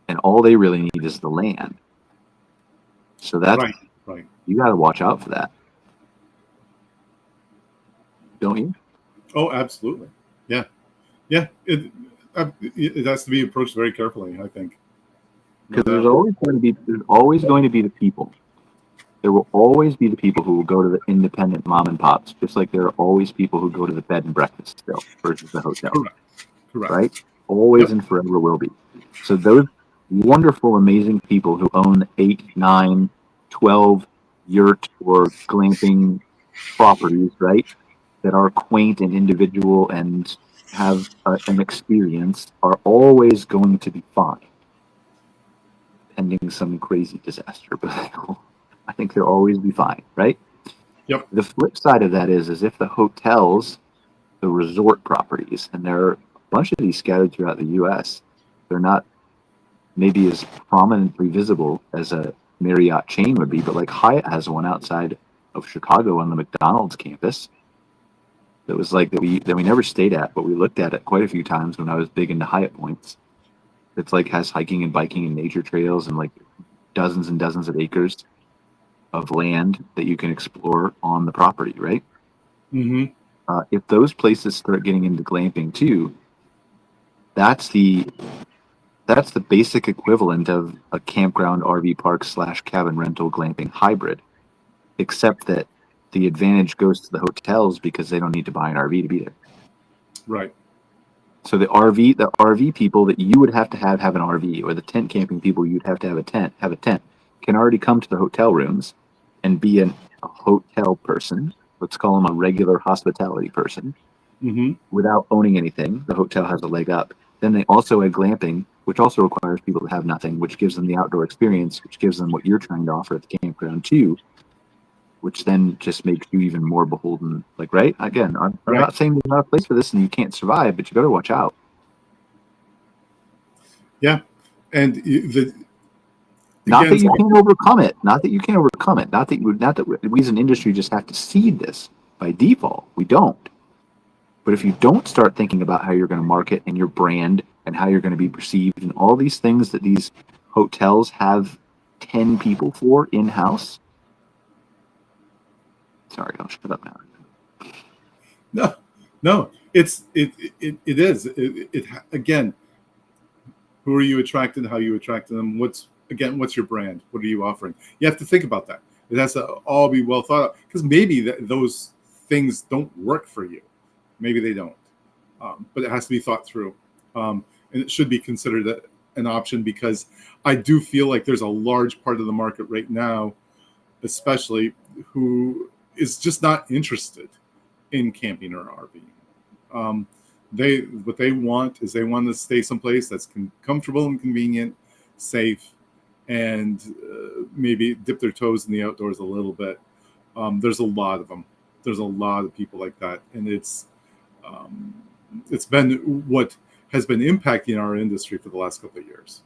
And all they really need is the land. So that's right. You got to watch out for that. Don't you? Oh, absolutely. Yeah. It has to be approached very carefully, I think. Because there's always going to be the people. There will always be the people who will go to the independent mom and pops, just like there are always people who go to the bed and breakfast still versus the hotel. Correct. Right? Always and forever will be. So those wonderful, amazing people who own 8, 9, 12 yurt or glamping properties, right? That are quaint and individual and have an experience are always going to be fine, pending some crazy disaster. But I think they'll always be fine, right? Yep. The flip side of that is if the hotels, the resort properties, and there are a bunch of these scattered throughout the U.S., they're not maybe as prominently visible as a Marriott chain would be, but like Hyatt has one outside of Chicago on the McDonald's campus. That was like that we never stayed at, but we looked at it quite a few times when I was big into Hyatt points. It's like has hiking and biking and nature trails and like dozens and dozens of acres of land that you can explore on the property, right? Mm-hmm. If those places start getting into glamping too, that's the basic equivalent of a campground RV park / cabin rental glamping hybrid, except that the advantage goes to the hotels because they don't need to buy an RV to be there. Right. So the RV people that you would have an RV, or the tent camping people you'd have to have a tent, can already come to the hotel rooms and be a hotel person. Let's call them a regular hospitality person, Mm-hmm. without owning anything. The hotel has a leg up. Then they also add glamping, which also requires people to have nothing, which gives them the outdoor experience, which gives them what you're trying to offer at the campground too, which then just makes you even more beholden. Like, right? Again, I'm Right. not saying there's not a place for this and you can't survive, but you better watch out. Yeah. And Not again, that you can't overcome it. Not that you can't overcome it. Not that we as an industry just have to seed this by default. We don't. But if you don't start thinking about how you're going to market and your brand and how you're going to be perceived and all these things that these hotels have 10 people for in-house. Sorry, I'll shut up now. no, it is. Again, who are you attracting? How you attracting them? What's your brand? What are you offering? You have to think about that. It has to all be well thought out, because maybe those things don't work for you. Maybe they don't, but it has to be thought through, and it should be considered an option, because I do feel like there's a large part of the market right now, especially, who is just not interested in camping or RVing. What they want is they want to stay someplace that's comfortable and convenient, safe, and maybe dip their toes in the outdoors a little bit. There's a lot of them. There's a lot of people like that, and it's been what has been impacting our industry for the last couple of years.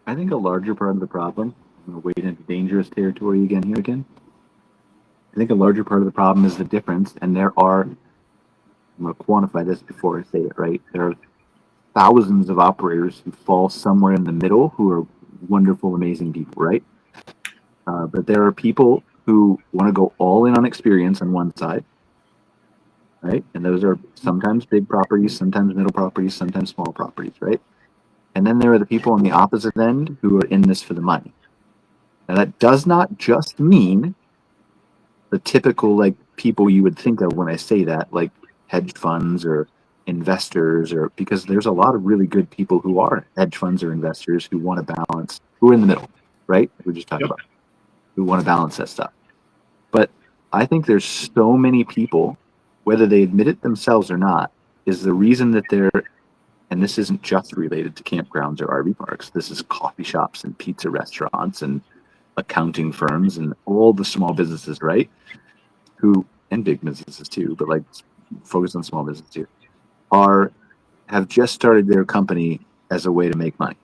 I think a larger part of the problem, I'm going to wade into dangerous territory again. I think a larger part of the problem is the difference, and I'm going to quantify this before I say it, right? There are thousands of operators who fall somewhere in the middle who are wonderful, amazing people, right? But there are people who want to go all in on experience on one side, right? And those are sometimes big properties, sometimes middle properties, sometimes small properties, right? And then there are the people on the opposite end who are in this for the money. Now, that does not just mean the typical, like, people you would think of when I say that, like hedge funds or investors, or because there's a lot of really good people who are hedge funds or investors who want to balance, who are in the middle, right? We just talked about, who want to balance that stuff. But I think there's so many people, whether they admit it themselves or not, is the reason that they're, and this isn't just related to campgrounds or RV parks, this is coffee shops and pizza restaurants and accounting firms and all the small businesses, right? And big businesses too, but like focus on small business too, have just started their company as a way to make money.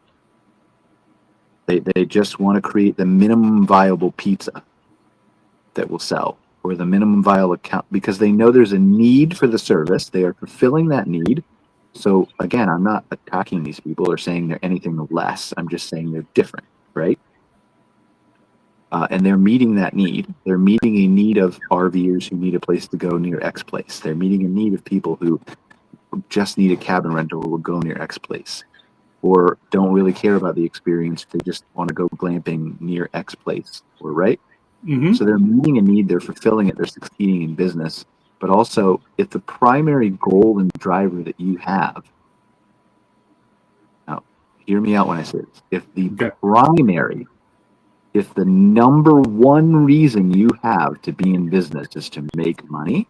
They just want to create the minimum viable pizza that will sell, or the minimum viable account, because they know there's a need for the service. They are fulfilling that need. So again, I'm not attacking these people or saying they're anything less. I'm just saying they're different, right? And they're meeting that need. They're meeting a need of RVers who need a place to go near X place. They're meeting a need of people who just need a cabin rental or will go near X place, or don't really care about the experience. They just want to go glamping near X place, or right? Mm-hmm. So they're meeting a need, they're fulfilling it, they're succeeding in business. But also, if the primary goal and driver that you have, now hear me out when I say this, if the number one reason you have to be in business is to make money,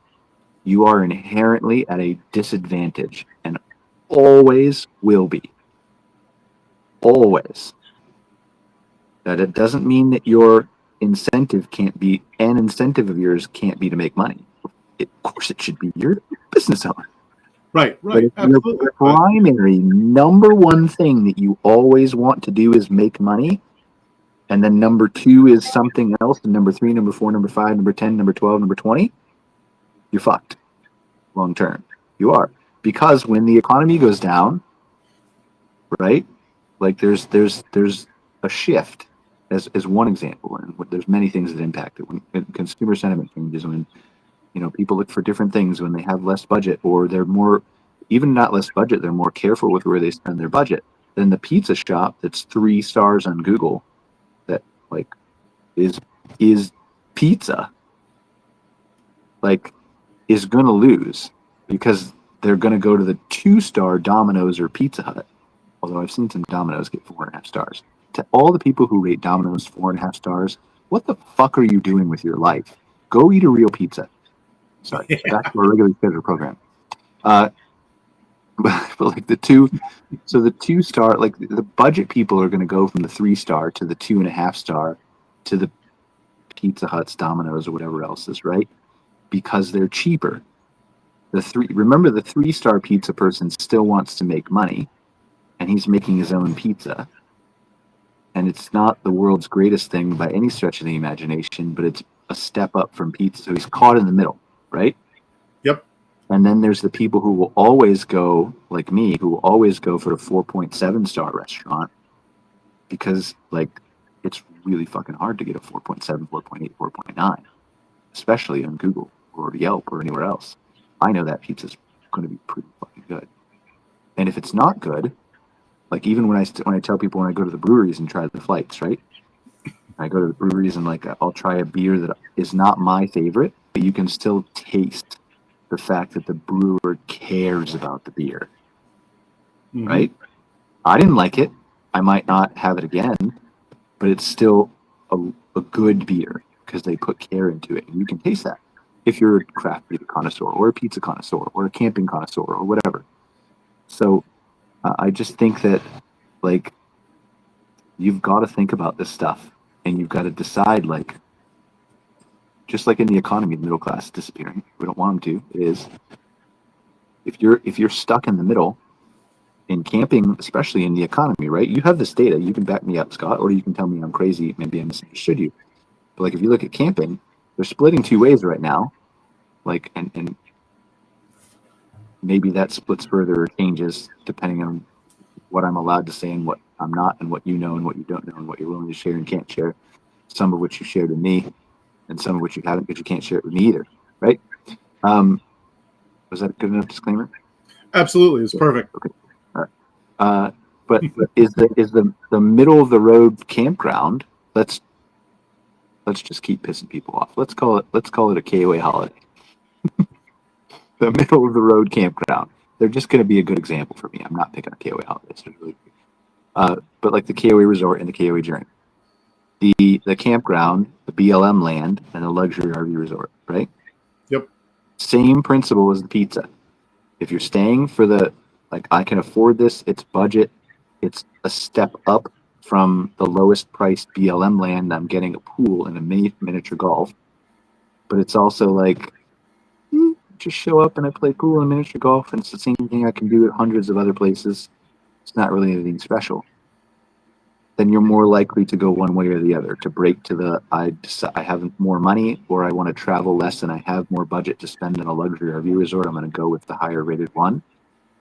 you are inherently at a disadvantage, and always will be. Always. That it doesn't mean that your incentive of yours can't be to make money. Of course it should be. You're a business owner. Right. But if your primary number one thing that you always want to do is make money, and then number two is something else, and number three, number four, number five, number 10, number 12, number 20, you're fucked long term. You are. Because when the economy goes down, right, like there's a shift as one example, and there's many things that impact it. When consumer sentiment changes, when People look for different things when they have less budget, or they're more, even not less budget, they're more careful with where they spend their budget than the pizza shop that's 3 stars on Google that like is pizza, like is gonna lose because they're gonna go to the 2-star Domino's or Pizza Hut. Although I've seen some Domino's get 4.5 stars. To all the people who rate Domino's 4.5 stars, what the fuck are you doing with your life? Go eat a real pizza. Sorry, back to our regularly scheduled program. But like the 2-star, like the budget people are going to go from the 3-star to the 2.5 star to the Pizza Huts, Domino's, or whatever else is, right? Because they're cheaper. Remember, the 3-star pizza person still wants to make money, and he's making his own pizza. And it's not the world's greatest thing by any stretch of the imagination, but it's a step up from pizza. So he's caught in the middle, right? Yep. And then there's the people who will always go, like me, who will always go for the 4.7-star restaurant because, like, it's really fucking hard to get a 4.7, 4.8, 4.9, especially on Google or Yelp or anywhere else. I know that pizza's going to be pretty fucking good. And if it's not good, like even when I tell people when I go to the breweries and try the flights, right? I go to the breweries and like I'll try a beer that is not my favorite, but you can still taste the fact that the brewer cares about the beer, right? I didn't like it. I might not have it again, but it's still a good beer because they put care into it, and you can taste that if you're a craft beer connoisseur or a pizza connoisseur or a camping connoisseur or whatever. So I just think that like you've got to think about this stuff, and you've got to decide, like, just like in the economy, the middle class is disappearing. We don't want them to. It is. If you're stuck in the middle in camping, especially in the economy, right? You have this data. You can back me up, Scott, or you can tell me I'm crazy. Maybe I misunderstood you. But like if you look at camping, they're splitting 2 ways right now. Like and maybe that splits further or changes depending on what I'm allowed to say and what I'm not, and what you know and what you don't know, and what you're willing to share and can't share. Some of which you shared with me, and some of which you haven't, because you can't share it with me either, right? Was that a good enough disclaimer? Absolutely, it's perfect. Okay, all right. But is the middle of the road campground? Let's just keep pissing people off. Let's call it a KOA holiday. The middle of the road campground. They're just going to be a good example for me. I'm not picking a KOA holidays. Really, but like the KOA resort and the KOA journey, the campground, the BLM land, and the luxury RV resort, right? Yep. Same principle as the pizza. If you're staying for the, like, I can afford this, it's budget, it's a step up from the lowest priced BLM land. I'm getting a pool and a miniature golf, but it's also like, just show up and I play pool and miniature golf, and it's the same thing I can do at hundreds of other places. It's not really anything special. Then you're more likely to go one way or the other, to break to the I have more money, or I want to travel less and I have more budget to spend in a luxury RV resort. I'm going to go with the higher rated one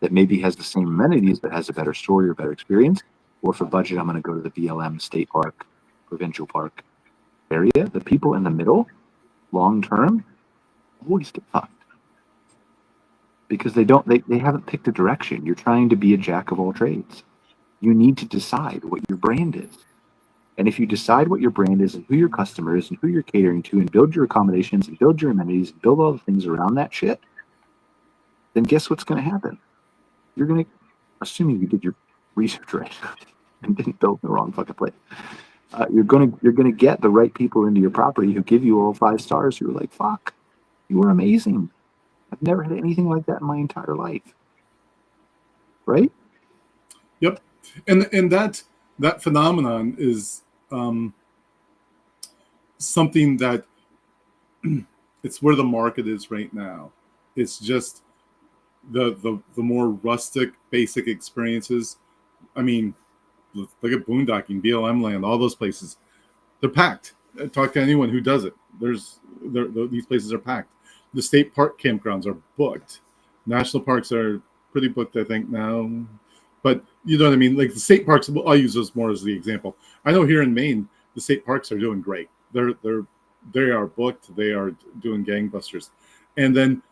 that maybe has the same amenities but has a better story or better experience. Or for budget, I'm going to go to the BLM state park, provincial park area. The people in the middle, long term, always get fucked. Because they haven't picked a direction. You're trying to be a jack of all trades. You need to decide what your brand is. And if you decide what your brand is and who your customer is and who you're catering to, and build your accommodations and build your amenities and build all the things around that shit, then guess what's going to happen? You're going to, assuming you did your research right and didn't build in the wrong fucking place, you're going to get the right people into your property who give you all 5 stars. Who are like, fuck, you were amazing. I've never had anything like that in my entire life. Right? Yep. And that phenomenon is something that it's where the market is right now. It's just the more rustic, basic experiences. I mean, look at boondocking, BLM land, all those places. They're packed. Talk to anyone who does it. These places are packed. The state park campgrounds are booked. National parks are pretty booked, I think, now. But you know what I mean? Like the state parks, I'll use those more as the example. I know here in Maine, the state parks are doing great. They are booked. They are doing gangbusters. And then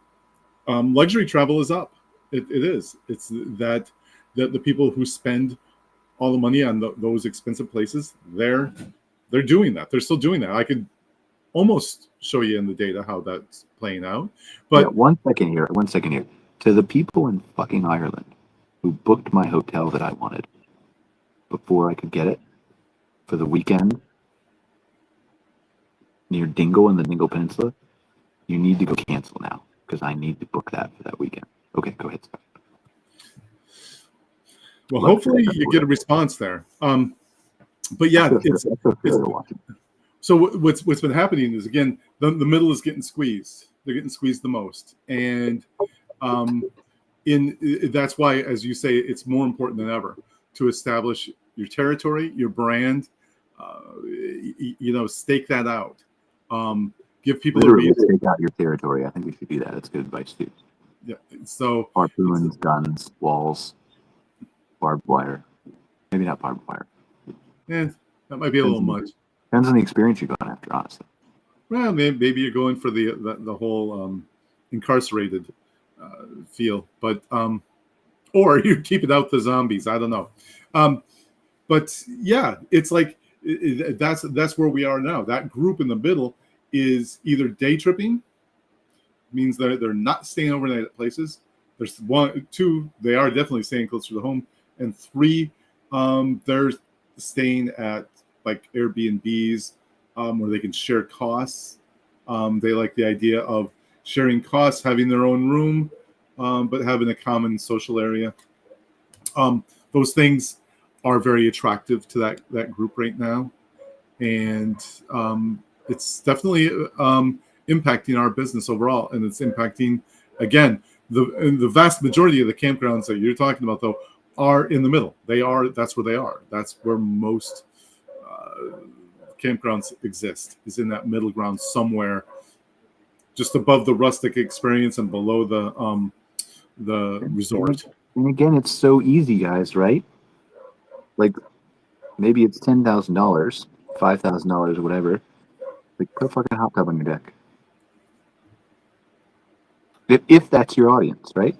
luxury travel is up. It is. It's that the people who spend all the money on those expensive places, they're doing that. They're still doing that. I could almost show you in the data how that's playing out. But yeah, 1 second here. 1 second here. To the people in fucking Ireland who booked my hotel that I wanted before I could get it for the weekend near Dingle in the Dingle Peninsula, you need to go cancel now because I need to book that for that weekend. Okay, go ahead. well, hopefully you get a response there. But yeah, it's so what's been happening is, again, the middle is getting squeezed. They're getting squeezed the most, and that's why, as you say, it's more important than ever to establish your territory, your brand. Stake that out. Give people literally stake out your territory. I think we should do that. That's good advice too. Yeah. So harpoons, guns, walls, barbed wire. Maybe not barbed wire. Yeah, that might be a little much. Depends on the experience you're going after, honestly. Well, maybe you're going for the whole incarcerated feel, but or you keep it out the zombies. I don't know. But yeah, it's like that's where we are now. That group in the middle is either day tripping, means they're not staying overnight at places. There's 1, 2, they are definitely staying closer to home, and 3, they're staying at like Airbnbs where they can share costs. They like the idea of sharing costs, having their own room, but having a common social area. Those things are very attractive to that group right now, and it's definitely impacting our business overall, and it's impacting, again, the vast majority of the campgrounds that you're talking about, though, are in the middle. That's where they are. That's where most campgrounds exist, is in that middle ground somewhere, just above the rustic experience and below the resort. And again, it's so easy, guys, right? Like, maybe it's $10,000, $5,000, or whatever. Like, put a fucking hot tub on your deck. If that's your audience, right?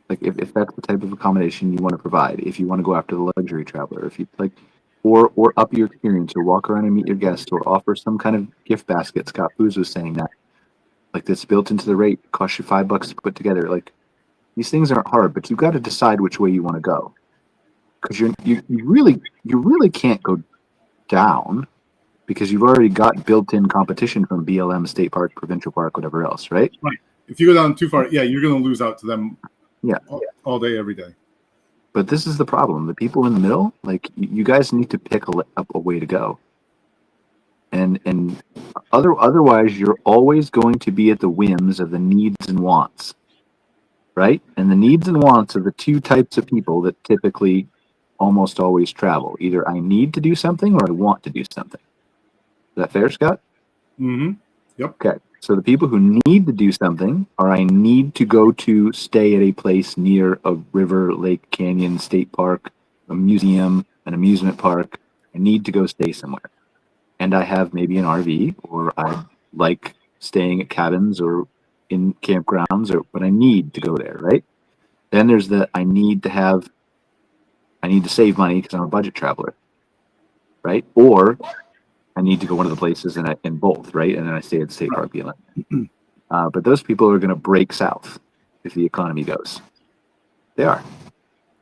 Like, if that's the type of accommodation you want to provide, if you want to go after the luxury traveler, if you like, or up your experience, or walk around and meet your guests, or offer some kind of gift basket. Scott Foos was saying that, like, that's built into the rate, costs you $5 to put together. Like, these things aren't hard, but you've got to decide which way you want to go, because you really can't go down, because you've already got built-in competition from BLM, state park, provincial park, whatever else, right? Right. If you go down too far, yeah, you're going to lose out to them. Yeah. All day, every day. But this is the problem. The people in the middle, like, you guys need to pick up a way to go. And otherwise, you're always going to be at the whims of the needs and wants, right? And the needs and wants are the two types of people that typically almost always travel. Either I need to do something or I want to do something. Is that fair, Scott? Mm-hmm. Yep. Okay. So the people who need to do something are, I need to go to stay at a place near a river, lake, canyon, state park, a museum, an amusement park. I need to go stay somewhere. And I have maybe an RV, or I like staying at cabins or in campgrounds, but I need to go there, right? Then there's I need to save money because I'm a budget traveler, right? Or I need to go one of the places in both, right? And then I stay at state park BLM. But those people are going to break south if the economy goes. They are,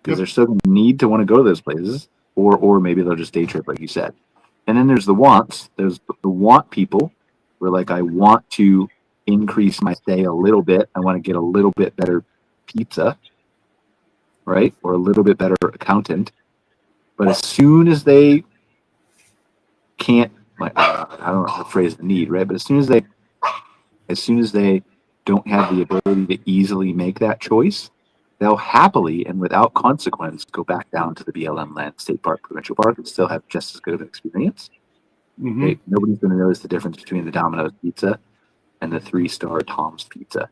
because they're still going to need to want to go to those places, or maybe they'll just day trip, like you said. And then there's the wants. There's the want people, where, like, I want to increase my stay a little bit. I want to get a little bit better pizza, right? Or a little bit better accountant. But as soon as they can't, like, I don't know how to phrase the need, right? But as soon as they don't have the ability to easily make that choice, they'll happily and without consequence go back down to the BLM land, state park, provincial park, and still have just as good of an experience. Mm-hmm. Okay? Nobody's going to notice the difference between the Domino's pizza and the 3-star Tom's pizza.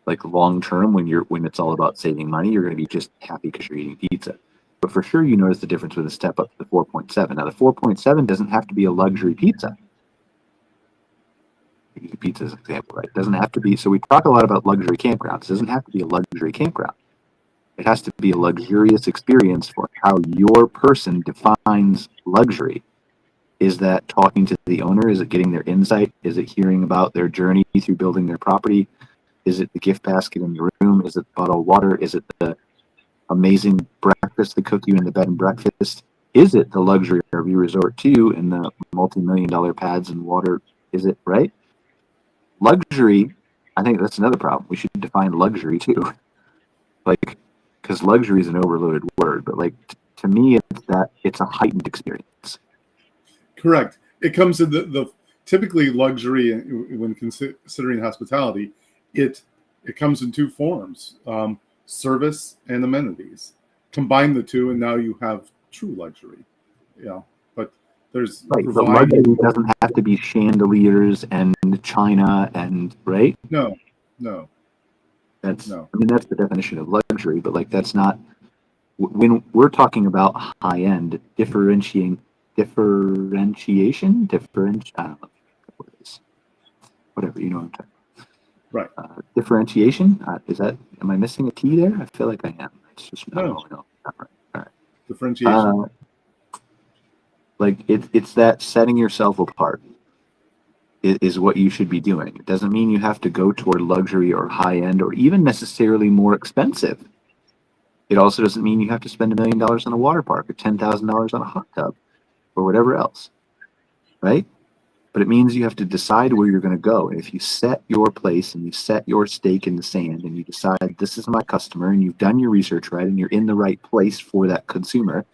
Like, long term, when it's all about saving money, you're going to be just happy because you're eating pizza. But for sure, you notice the difference with a step up to the 4.7. Now, the 4.7 doesn't have to be a luxury pizza. use pizza as an example, right? It doesn't have to be. So we talk a lot about luxury campgrounds. It doesn't have to be a luxury campground. It has to be a luxurious experience for how your person defines luxury. Is that talking to the owner? Is it getting their insight? Is it hearing about their journey through building their property? Is it the gift basket in your room? Is it the bottle of water? Is it the amazing breakfast they cook you in the bed and breakfast? Is it the luxury RV resort to and the multi-million-dollar pads and water? Is it, right? Luxury, I think that's another problem. We should define luxury too. Like, because luxury is an overloaded word, but like to me, it's a heightened experience. Correct. It comes in the typically luxury when considering hospitality. It comes in two forms: service and amenities. Combine the two, and now you have true luxury. Yeah, but there's right. But luxury doesn't have to be chandeliers and china and right. No. That's no. I mean that's the definition of luxury, but like that's not when we're talking about high end differentiation. I don't know what it is. Whatever, you know what I'm talking about. Right. Differentiation. Am I missing a T there? I feel like I am. It's just no. Not right. All right. Differentiation. Like it's that setting yourself apart is what you should be doing. It doesn't mean you have to go toward luxury or high end or even necessarily more expensive. It also doesn't mean you have to spend $1 million on a water park or $10,000 on a hot tub or whatever else, right? But it means you have to decide where you're going to go. And if you set your place and you set your stake in the sand and you decide this is my customer and you've done your research right and you're in the right place for that consumer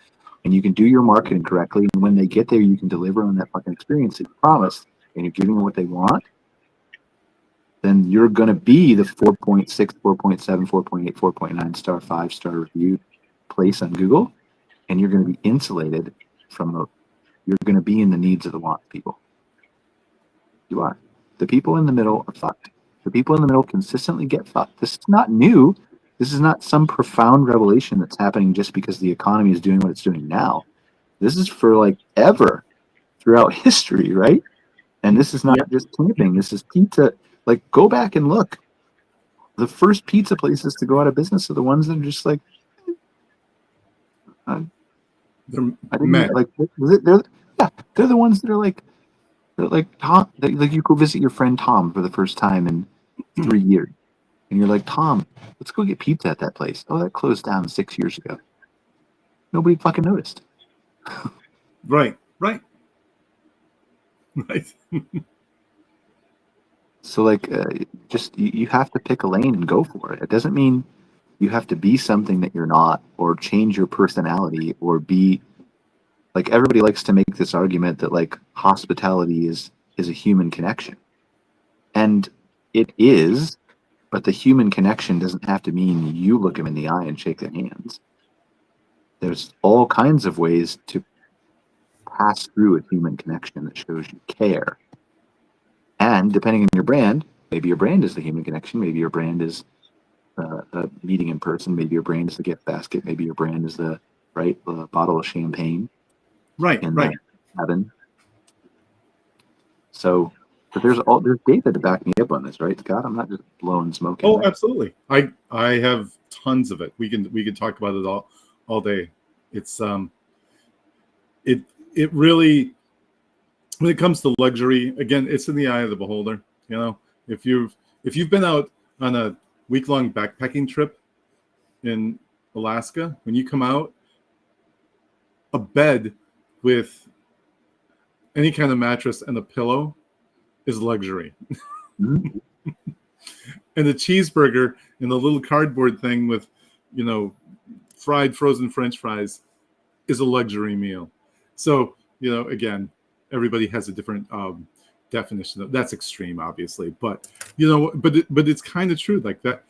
and you can do your marketing correctly, and when they get there, you can deliver on that fucking experience that you promised, and you're giving them what they want, then you're going to be the 4.6, 4.7, 4.8, 4.9 star, 5-star review place on Google, and you're going to be insulated from you're going to be in the needs of the want people. You are. The people in the middle are fucked. The people in the middle consistently get fucked. This is not new. This is not some profound revelation that's happening just because the economy is doing what it's doing now. This is for like ever throughout history, right? And this is not just camping. This is pizza. Like, go back and look. The first pizza places to go out of business are the ones that are just like, they're the ones that are like Tom. Like you go visit your friend Tom for the first time in 3 years, and you're like, Tom, let's go get pizza at that place. Oh, that closed down 6 years ago. Nobody fucking noticed. Right. So like, just you have to pick a lane and go for it. It doesn't mean you have to be something that you're not, or change your personality, or be like everybody likes to make this argument that like hospitality is a human connection, and it is, but the human connection doesn't have to mean you look them in the eye and shake their hands. There's all kinds of ways to pass through a human connection that shows you care. And depending on your brand, maybe your brand is the human connection, maybe your brand is a meeting in person, maybe your brand is the gift basket, maybe your brand is the bottle of champagne. Right. Cabin. So, but there's data to back me up on this, right, Scott? I'm not just blowing smoke. Oh, absolutely. I have tons of it. We can talk about it all day. It's it really, when it comes to luxury, again, it's in the eye of the beholder. You know, if you've been out on a week-long backpacking trip in Alaska, when you come out, a bed with any kind of mattress and a pillow is luxury. Mm-hmm. And the cheeseburger and the little cardboard thing with, fried frozen French fries is a luxury meal. So, again, everybody has a different definition. That's extreme, obviously, but but it's kind of true. Like that,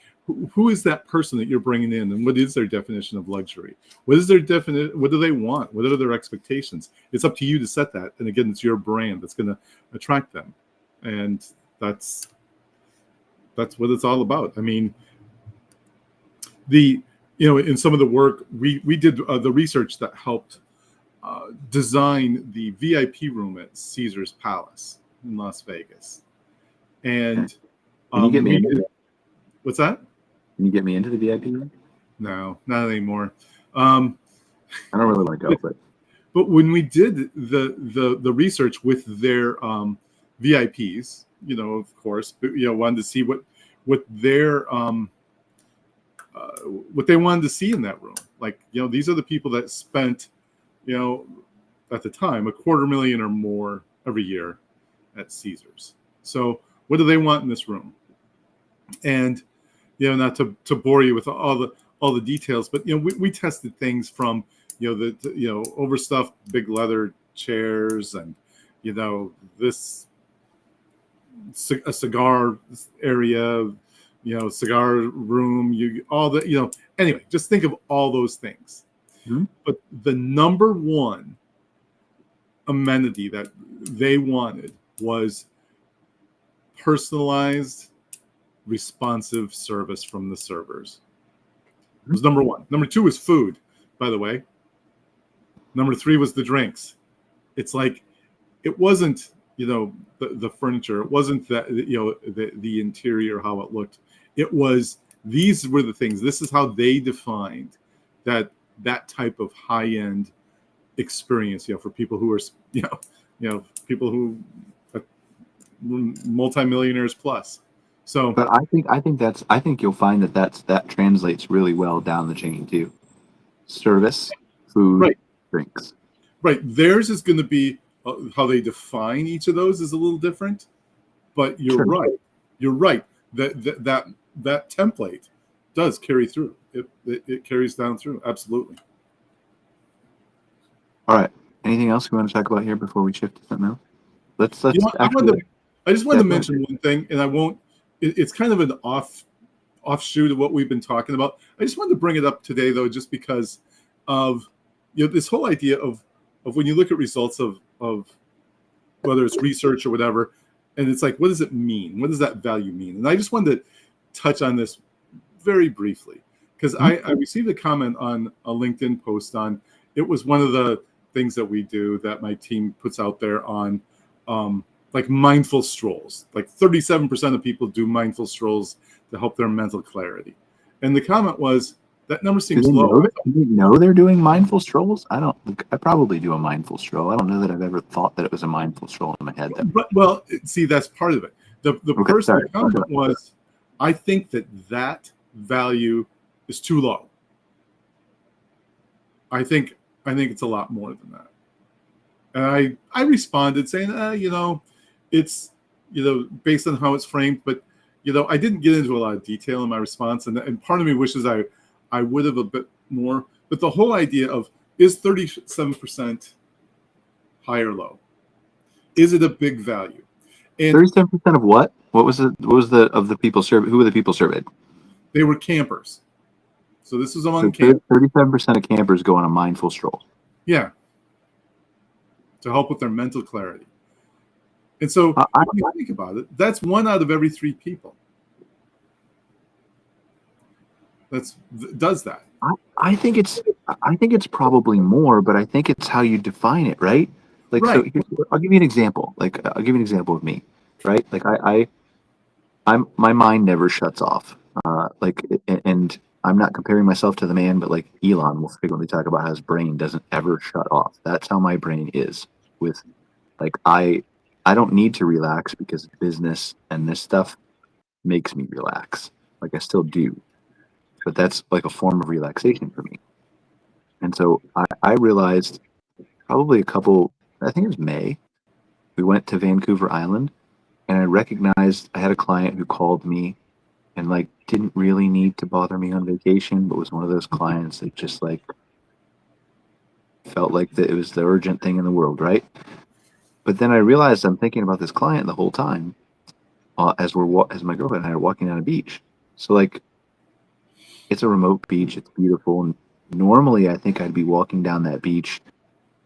who is that person that you're bringing in, and what is their definition of luxury? What is their definition? What do they want? What are their expectations? It's up to you to set that. And again, it's your brand that's going to attract them, and that's what it's all about. I mean, in some of the work we did, the research that helped design the VIP room at Caesar's Palace in Las Vegas. And Can you get me we into did, it? what's that? Can you get me into the VIP room? No, not anymore. Um, I don't really want to go, but but when we did the research with their VIPs, of course, but, wanted to see what their what they wanted to see in that room. Like, these are the people that spent, you know, at the time, $250,000 or more every year at Caesars. So what do they want in this room? And, not to bore you with all the details, but, we tested things from, the overstuffed big leather chairs and, this a cigar area, cigar room, all the, anyway, just think of all those things. mm-hmm. But the number one amenity that they wanted was personalized, responsive service from the servers. It was number one. Number two was food, by the way. Number three was the drinks. It's like, it wasn't, the furniture. It wasn't that, the interior, how it looked. It was, these were the things. This is how they defined that type of high-end experience, for people who are, people who multimillionaires plus. So, but I think you'll find that translates really well down the chain too. Service, food, right, drinks. right. Theirs is going to be how they define each of those is a little different, but you're Sure. right. You're right. That template does carry through. It carries down through. Absolutely. All right. Anything else we want to talk about here before we shift to something else? Let's I just wanted to Yeah, mention one thing, and I won't. It's kind of an offshoot of what we've been talking about. I just wanted to bring it up today, though, just because of this whole idea of when you look at results of whether it's research or whatever, and it's like, what does it mean? What does that value mean? And I just wanted to touch on this very briefly because I received a comment on a LinkedIn post on it was one of the things that we do that my team puts out there on like mindful strolls. Like 37% of people do mindful strolls to help their mental clarity. And the comment was, that number seems low. Do they know they're doing mindful strolls? I probably do a mindful stroll. I don't know that I've ever thought that it was a mindful stroll in my head. But, well, see, that's part of it. The person's comment was, I think that value is too low. I think it's a lot more than that. And I responded saying, it's, based on how it's framed, but, I didn't get into a lot of detail in my response. And part of me wishes I would have a bit more. But the whole idea of, is 37% high or low? Is it a big value? And 37% of what? What was of the people surveyed? Who were the people surveyed? they were campers. So this was among campers. 37% of campers go on a mindful stroll. Yeah. To help with their mental clarity. And so when you think about it, that's 1 out of every 3 people. Does that. I think it's probably more, but I think it's how you define it, right? Like, right. So I'll give you an example. Like, I'll give you an example of me, right? Like, my mind never shuts off. And I'm not comparing myself to the man, but like Elon will frequently talk about how his brain doesn't ever shut off. That's how my brain is. With, like, I don't need to relax because business and this stuff makes me relax. Like, I still do, but that's like a form of relaxation for me. And so I realized probably I think it was May, we went to Vancouver Island, and I recognized I had a client who called me and like didn't really need to bother me on vacation, but was one of those clients that just like felt like that it was the urgent thing in the world, right? But then I realized I'm thinking about this client the whole time as my girlfriend and I are walking down a beach. So like, it's a remote beach, it's beautiful, and normally I think I'd be walking down that beach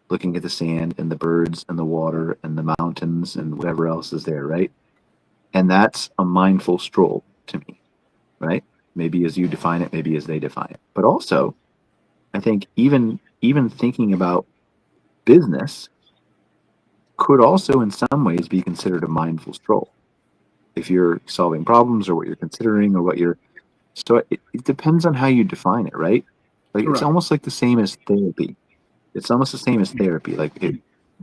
looking at the sand and the birds and the water and the mountains and whatever else is there, right? And that's a mindful stroll to me, right? Maybe as you define it, maybe as they define it. But also, I think even thinking about business could also in some ways be considered a mindful stroll. if you're solving problems or what you're considering or what you're, so it depends on how you define it, right? Like it's Correct. almost like the same as therapy. It's almost the same as therapy.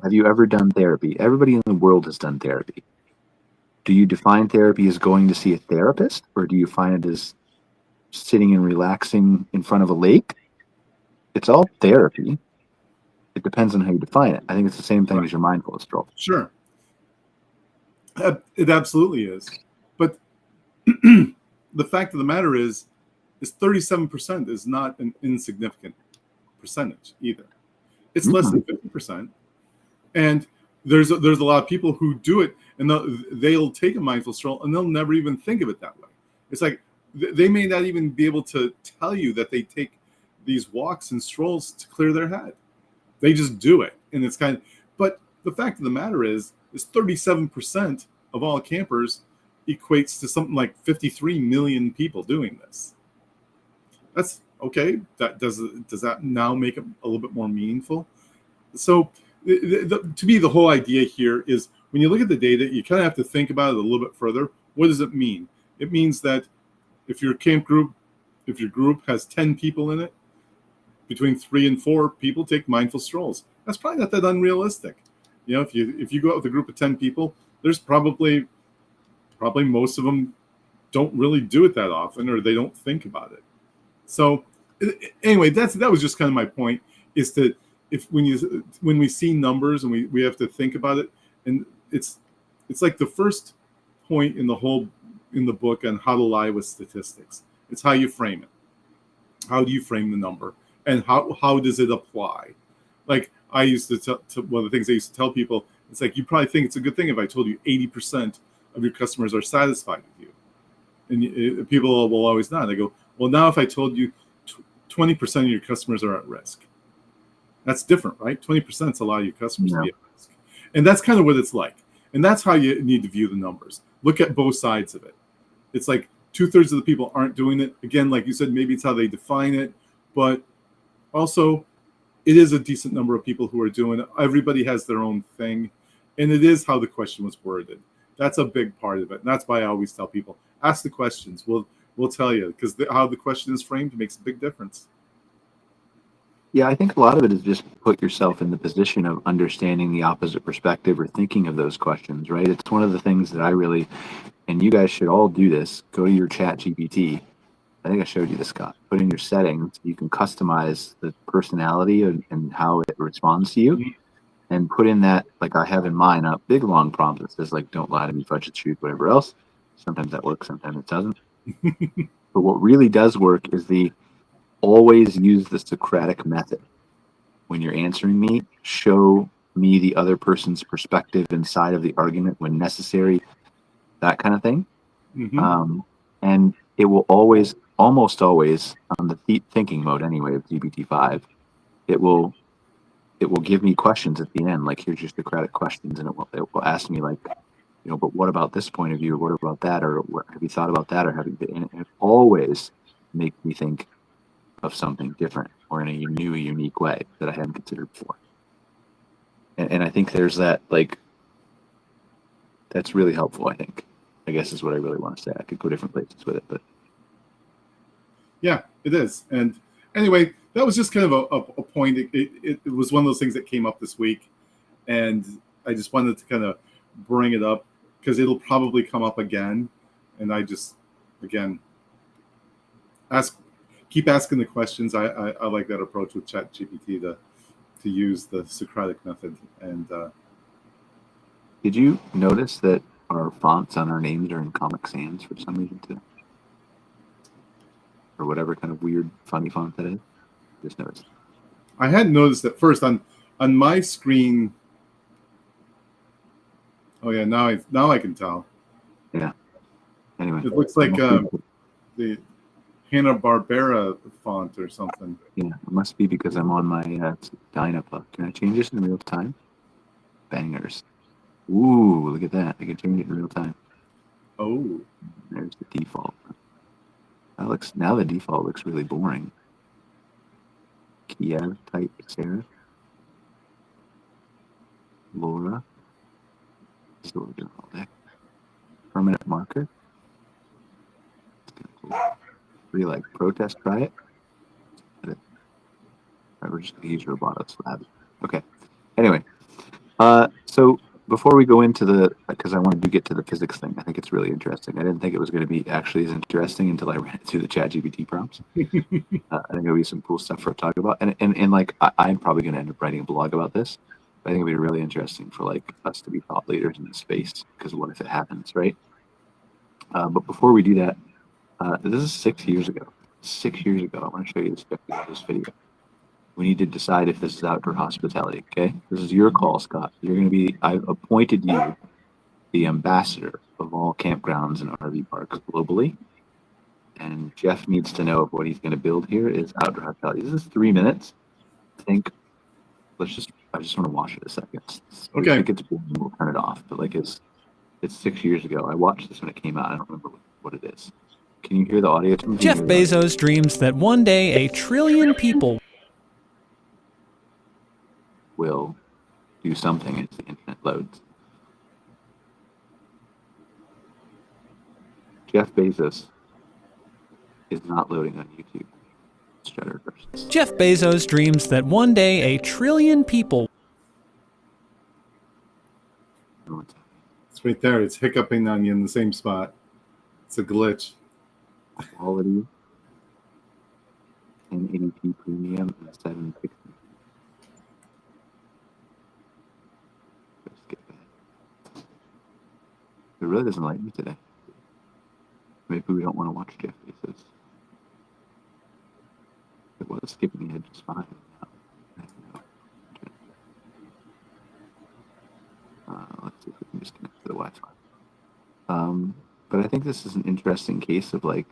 Have you ever done therapy? Everybody in the world has done therapy. Do you define therapy as going to see a therapist, or do you find it as sitting and relaxing in front of a lake? It's all therapy. It depends on how you define it. I think it's the same thing Right. as your mindfulness stroll. Sure. It absolutely is. But the fact of the matter is 37% is not an insignificant percentage either. It's less than 50%. And there's a lot of people who do it, and they'll take a mindful stroll and they'll never even think of it that way. It's like they may not even be able to tell you that they take these walks and strolls to clear their head. They just do it, and it's kind of. But the fact of the matter is 37% of all campers equates to something like 53 million people doing this. That's okay. Does that now make it a little bit more meaningful? So to me, the whole idea here is when you look at the data, you kind of have to think about it a little bit further. What does it mean? It means that if your group has 10 people in it, between 3 and 4 people take mindful strolls. That's probably not that unrealistic. You know, if you go out with a group of 10 people, there's probably most of them don't really do it that often, or they don't think about it. So anyway, that was just kind of my point, is that when we see numbers and we have to think about it, and it's like the first point in the book on how to lie with statistics. It's how you frame it. How do you frame the number, and how does it apply? Like I used to one of the things I used to tell people, it's like, you probably think it's a good thing if I told you 80% of your customers are satisfied with you, and people will always nod. I go, well, now if I told you 20% of your customers are at risk, that's different, right? 20% is a lot of your customers to be at risk, and that's kind of what it's like. And that's how you need to view the numbers. Look at both sides of it. It's like 2/3 of the people aren't doing it. Again, like you said, maybe it's how they define it, but also it is a decent number of people who are doing it. Everybody has their own thing, and it is how the question was worded. That's a big part of it, and that's why I always tell people, ask the questions. We'll tell you, because how the question is framed makes a big difference. Yeah, I think a lot of it is just put yourself in the position of understanding the opposite perspective or thinking of those questions, right? It's one of the things that I really, and you guys should all do this. Go to your chat GPT. I think I showed you this, Scott. Put in your settings. You can customize the personality and how it responds to you. And put in that, like I have in mine, a big long prompt that says, like, don't lie to me, fudge the truth, whatever else. Sometimes that works, sometimes it doesn't. But what really does work is always use the Socratic method. When you're answering me, show me the other person's perspective inside of the argument when necessary, that kind of thing. Mm-hmm. And it will always, almost always, on the thinking mode anyway of GPT-5, it will give me questions at the end, like, here's your Socratic questions, and it will ask me, like, but what about this point of view, or what about that, or what, have you thought about that, or have you been, and it always makes me think of something different or in a new, unique way that I hadn't considered before. And I think there's that, like, that's really helpful, I guess is what I really want to say. I could go different places with it, but yeah, it is. And anyway, that was just kind of a point. It was one of those things that came up this week, and I just wanted to kind of bring it up because it'll probably come up again. And I just, again, keep asking the questions. I like that approach with ChatGPT to use the Socratic method. And did you notice that our fonts on our names are in Comic Sans for some reason too? Or whatever kind of weird, funny font that is? Just noticed. I hadn't noticed at first on my screen. Oh yeah, now I can tell. Yeah. Anyway, it looks like the Hanna-Barbera font or something. Yeah, it must be because I'm on my Dynapuck. Can I change this in real time? Bangers. Ooh, look at that. I can change it in real time. Oh. There's the default. Now the default looks really boring. Kiev type Sarah. Laura. Still doing all that. permanent marker. Pretty like protest riot. Right, we're just gonna use robotics labs. Okay. Anyway, so before we go into because I wanted to get to the physics thing, I think it's really interesting. I didn't think it was going to be actually as interesting until I ran it through the ChatGPT prompts. I think there'll be some cool stuff for us to talk about, and like I'm probably going to end up writing a blog about this. I think it'll be really interesting for like us to be thought leaders in this space, because what if it happens, right? But before we do that, this is 6 years ago. 6 years ago, I want to show you this video. We need to decide if this is outdoor hospitality, okay? This is your call, Scott. I've appointed you the ambassador of all campgrounds and RV parks globally. And Jeff needs to know if what he's going to build here is outdoor hospitality. This is 3 minutes. I just want to watch it a second. Okay. I think it's boring, we'll turn it off. But like it's 6 years ago. I watched this when it came out. I don't remember what it is. Can you hear the audio? Jeff Bezos dreams that one day 1 trillion people will do something as the internet loads. Jeff Bezos is not loading on YouTube. Jeff Bezos dreams that one day 1 trillion people. It's right there. It's hiccuping on you in the same spot. It's a glitch. Quality 1080p premium and 760. It really doesn't like me today. Maybe we don't want to watch Jeff Bezos. It was skipping ahead just fine. Let's see if we can just connect to the Wi-Fi. But I think this is an interesting case of like,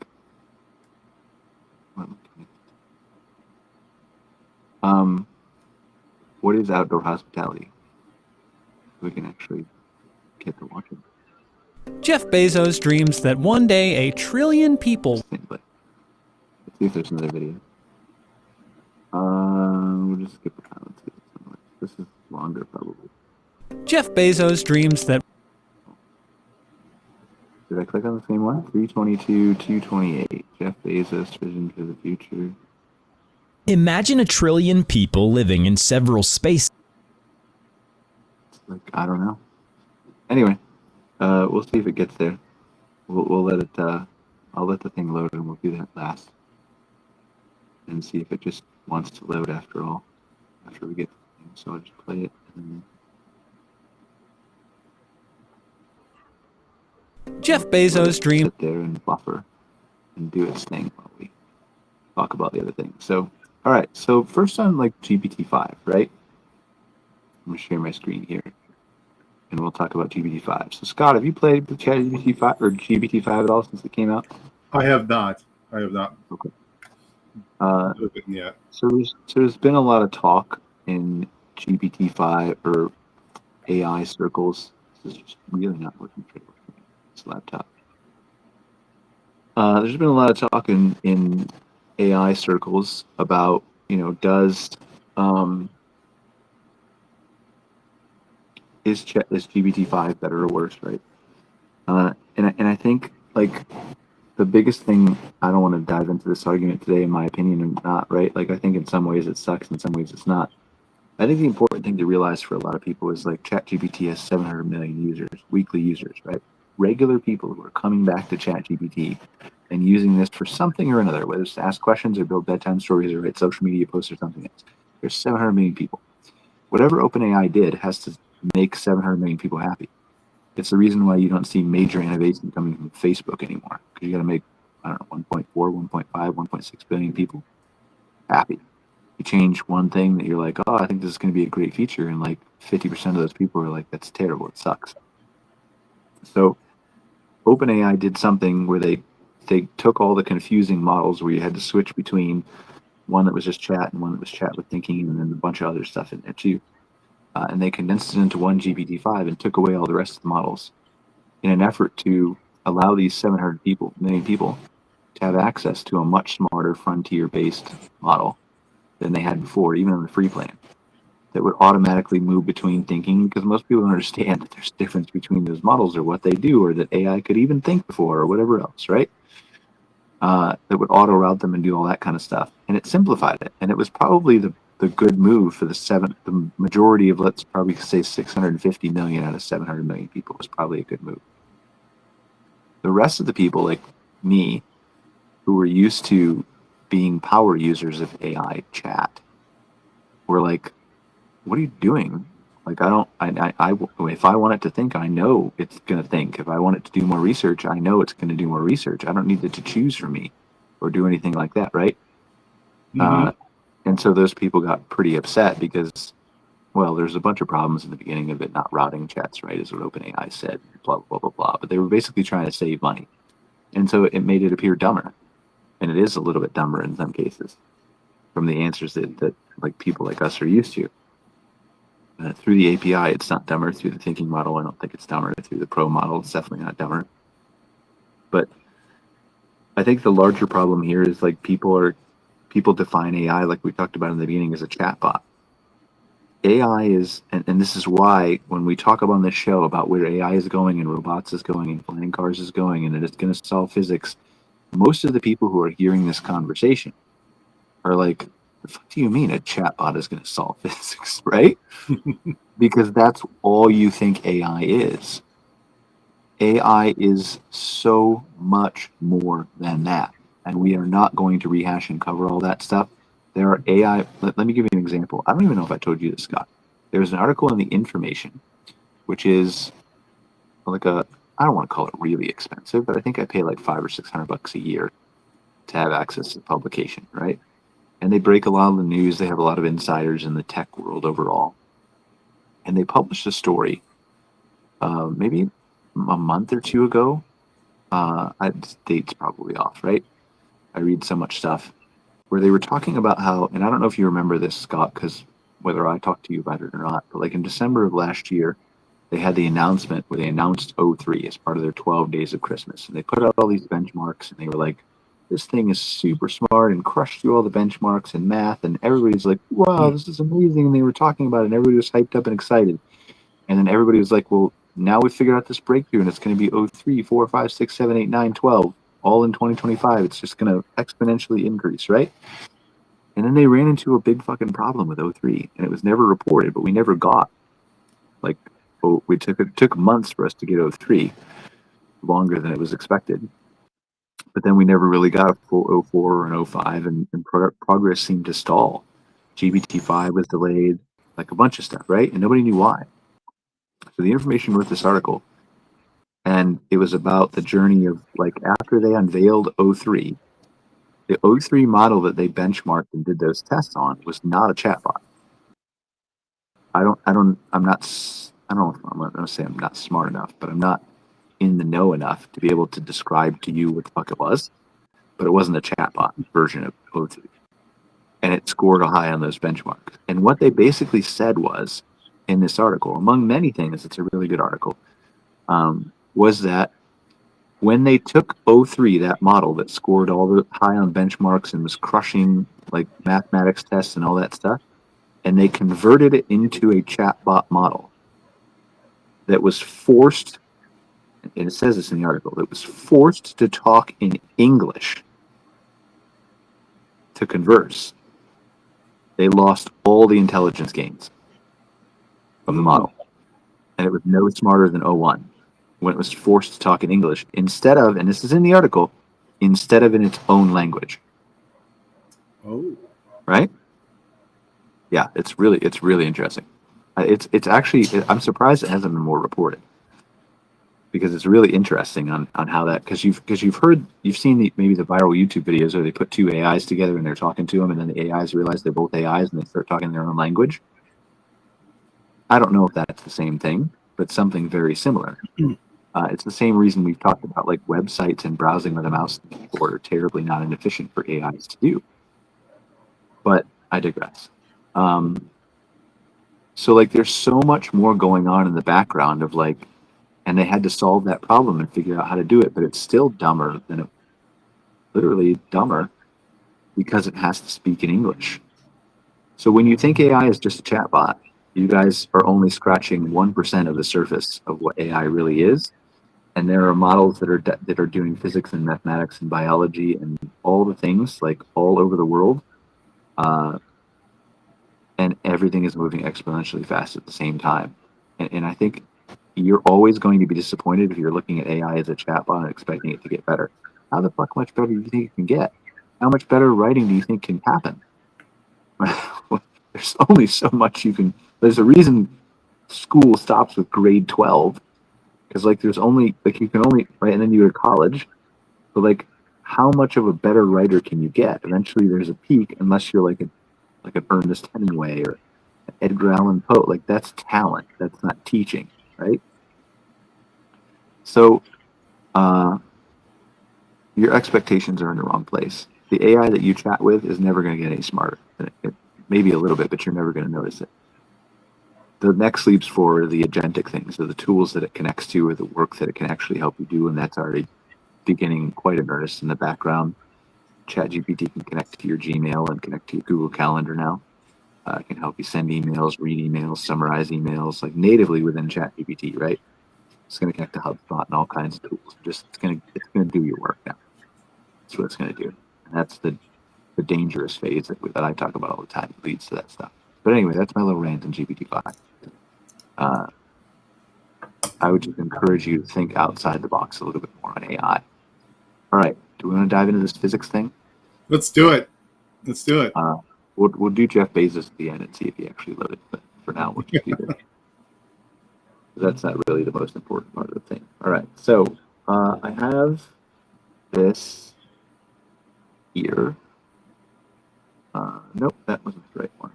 what is outdoor hospitality? We can actually get to watching. Jeff Bezos dreams that one day 1 trillion people. Let's see if there's another video. We'll just skip it. Let's see. This is longer, probably. Jeff Bezos dreams that. Did I click on the same one? 322, 228. Jeff Bezos vision for the future. Imagine 1 trillion people living in several spaces. Like, I don't know. Anyway, we'll see if it gets there. We'll let it. I'll let the thing load, and we'll do that last, and see if it just wants to load after all. After we get the thing, so I'll just play it. And Jeff Bezos dreams. Sit there and buffer and do its thing while we talk about the other thing. So, all right. So first on like GPT-5, right? I'm gonna share my screen here, and we'll talk about GPT-5. So Scott, have you played the GPT-5 or GPT-5 at all since it came out? I have not. Okay. Yeah. So there's been a lot of talk in GPT-5 or AI circles. This is just really not working for this laptop. There's been a lot of talk in AI circles about, is GPT-5 better or worse, right? And I think like the biggest thing, I don't want to dive into this argument today, in my opinion, or not, right? Like, I think in some ways it sucks, in some ways it's not. I think the important thing to realize for a lot of people is like ChatGPT has 700 million users, weekly users, right? Regular people who are coming back to ChatGPT and using this for something or another, whether it's to ask questions or build bedtime stories or write social media posts or something else. There's 700 million people. Whatever OpenAI did has to make 700 million people happy. It's the reason why you don't see major innovation coming from Facebook anymore, because you got to make, I don't know, 1.4, 1.5, 1.6 billion people happy. You change one thing that you're like, oh, I think this is going to be a great feature, and like 50% of those people are like, that's terrible, it sucks. So OpenAI did something where they took all the confusing models where you had to switch between one that was just chat and one that was chat with thinking, and then a bunch of other stuff in there too. And they condensed it into one GPT-5 and took away all the rest of the models in an effort to allow these 700 million people to have access to a much smarter frontier-based model than they had before, even on the free plan. that would automatically move between thinking, because most people don't understand that there's a difference between those models or what they do, or that AI could even think before, or whatever else, right? That would auto route them and do all that kind of stuff. And it simplified it. And it was probably the good move for the majority of, let's probably say 650 million out of 700 million people was probably a good move. The rest of the people, like me, who were used to being power users of AI chat, were like, what are you doing? Like, if I want it to think, I know it's going to think. If I want it to do more research, I know it's going to do more research. I don't need it to choose for me or do anything like that, right? Mhm. And so those people got pretty upset because, well, there's a bunch of problems in the beginning of it not routing chats, right, is what OpenAI said, blah, blah, blah, blah. But they were basically trying to save money. And so it made it appear dumber. And it is a little bit dumber in some cases from the answers that like people like us are used to. Through the API, it's not dumber. Through the thinking model, I don't think it's dumber. Through the pro model, it's definitely not dumber. But I think the larger problem here is like people define AI, like we talked about in the beginning, as a chatbot. AI is, and this is why when we talk about on this show about where AI is going and robots is going and flying cars is going and that it's going to solve physics, most of the people who are hearing this conversation are like, the fuck do you mean a chatbot is going to solve physics, right? Because that's all you think AI is. AI is so much more than that. And we are not going to rehash and cover all that stuff. There are AI, let me give you an example. I don't even know if I told you this, Scott. There's an article in The Information, which is like I don't want to call it really expensive, but I think I pay like $500 or $600 a year to have access to the publication, right? And they break a lot of the news. They have a lot of insiders in the tech world overall. And they published a story maybe a month or two ago. Date's probably off, right? I read so much stuff where they were talking about how, and I don't know if you remember this, Scott, because whether I talked to you about it or not, but like in December of last year, they had the announcement where they announced O3 as part of their 12 days of Christmas. And they put out all these benchmarks and they were like, this thing is super smart and crushed through all the benchmarks in math. And everybody's like, wow, this is amazing. And they were talking about it and everybody was hyped up and excited. And then everybody was like, well, now we figured out this breakthrough and it's going to be 03, 4, 5, 6, 7, 8, 9, 12, all in 2025. It's just going to exponentially increase, right? And then they ran into a big fucking problem with O3 and it was never reported, but we never got like, it took months for us to get O3, longer than it was expected. But then we never really got a full O4 or an O5 and progress seemed to stall. GPT-5 was delayed, like a bunch of stuff, right? And nobody knew why. So The Information wrote this article, and it was about the journey of, like, after they unveiled O3, the O3 model that they benchmarked and did those tests on was not a chatbot. I'm not going to say I'm not smart enough, but I'm not in the know enough to be able to describe to you what the fuck it was. But it wasn't a chatbot version of O3. And it scored a high on those benchmarks. And what they basically said was, in this article, among many things, it's a really good article, was that when they took O3, that model that scored all the high on benchmarks and was crushing like mathematics tests and all that stuff, and they converted it into a chatbot model that was forced, and it says this in the article, that was forced to talk in English to converse, they lost all the intelligence gains of the model. And it was no smarter than O1 when it was forced to talk in English instead of, and this is in the article, instead of in its own language. Oh. Right? Yeah, it's really interesting. It's actually, I'm surprised it hasn't been more reported, because it's really interesting on how that, because you've seen maybe the viral YouTube videos where they put two AIs together and they're talking to them, and then the AIs realize they're both AIs and they start talking their own language. I don't know if that's the same thing, but something very similar. It's the same reason we've talked about like websites and browsing with a mouse and keyboard are terribly not inefficient for AIs to do. But I digress. So like there's so much more going on in the background of like, and they had to solve that problem and figure out how to do it, but it's still dumber than it, literally dumber, because it has to speak in English. So when you think AI is just a chatbot, you guys are only scratching 1% of the surface of what AI really is. And there are models that are doing physics and mathematics and biology and all the things like all over the world, and everything is moving exponentially fast at the same time. And I think you're always going to be disappointed if you're looking at AI as a chatbot and expecting it to get better. How the fuck much better do you think it can get? How much better writing do you think can happen? There's only so much you can. There's a reason school stops with grade 12, because like there's only like you can only right, and then you go to college. But like, how much of a better writer can you get? Eventually, there's a peak, unless you're like an Ernest Hemingway or an Edgar Allan Poe. Like that's talent. That's not teaching, right? So, your expectations are in the wrong place. The AI that you chat with is never going to get any smarter. Maybe a little bit, but you're never going to notice it. The next leaps forward are the agentic things, so the tools that it connects to or the work that it can actually help you do, and that's already beginning quite in earnest in the background. ChatGPT can connect to your Gmail and connect to your Google Calendar now. It can help you send emails, read emails, summarize emails, like natively within ChatGPT, right? It's going to connect to HubSpot and all kinds of tools. It's going to do your work now. That's what it's going to do, and that's the dangerous phase that I talk about all the time. It leads to that stuff. But anyway, that's my little rant on GPT-5. I would just encourage you to think outside the box a little bit more on AI. All right, do we want to dive into this physics thing? Let's do it. Let's do it. We'll do Jeff Bezos at the end and see if he actually loaded. But for now, we'll just do this. That's not really the most important part of the thing. All right, so I have this here. Nope, that wasn't the right one.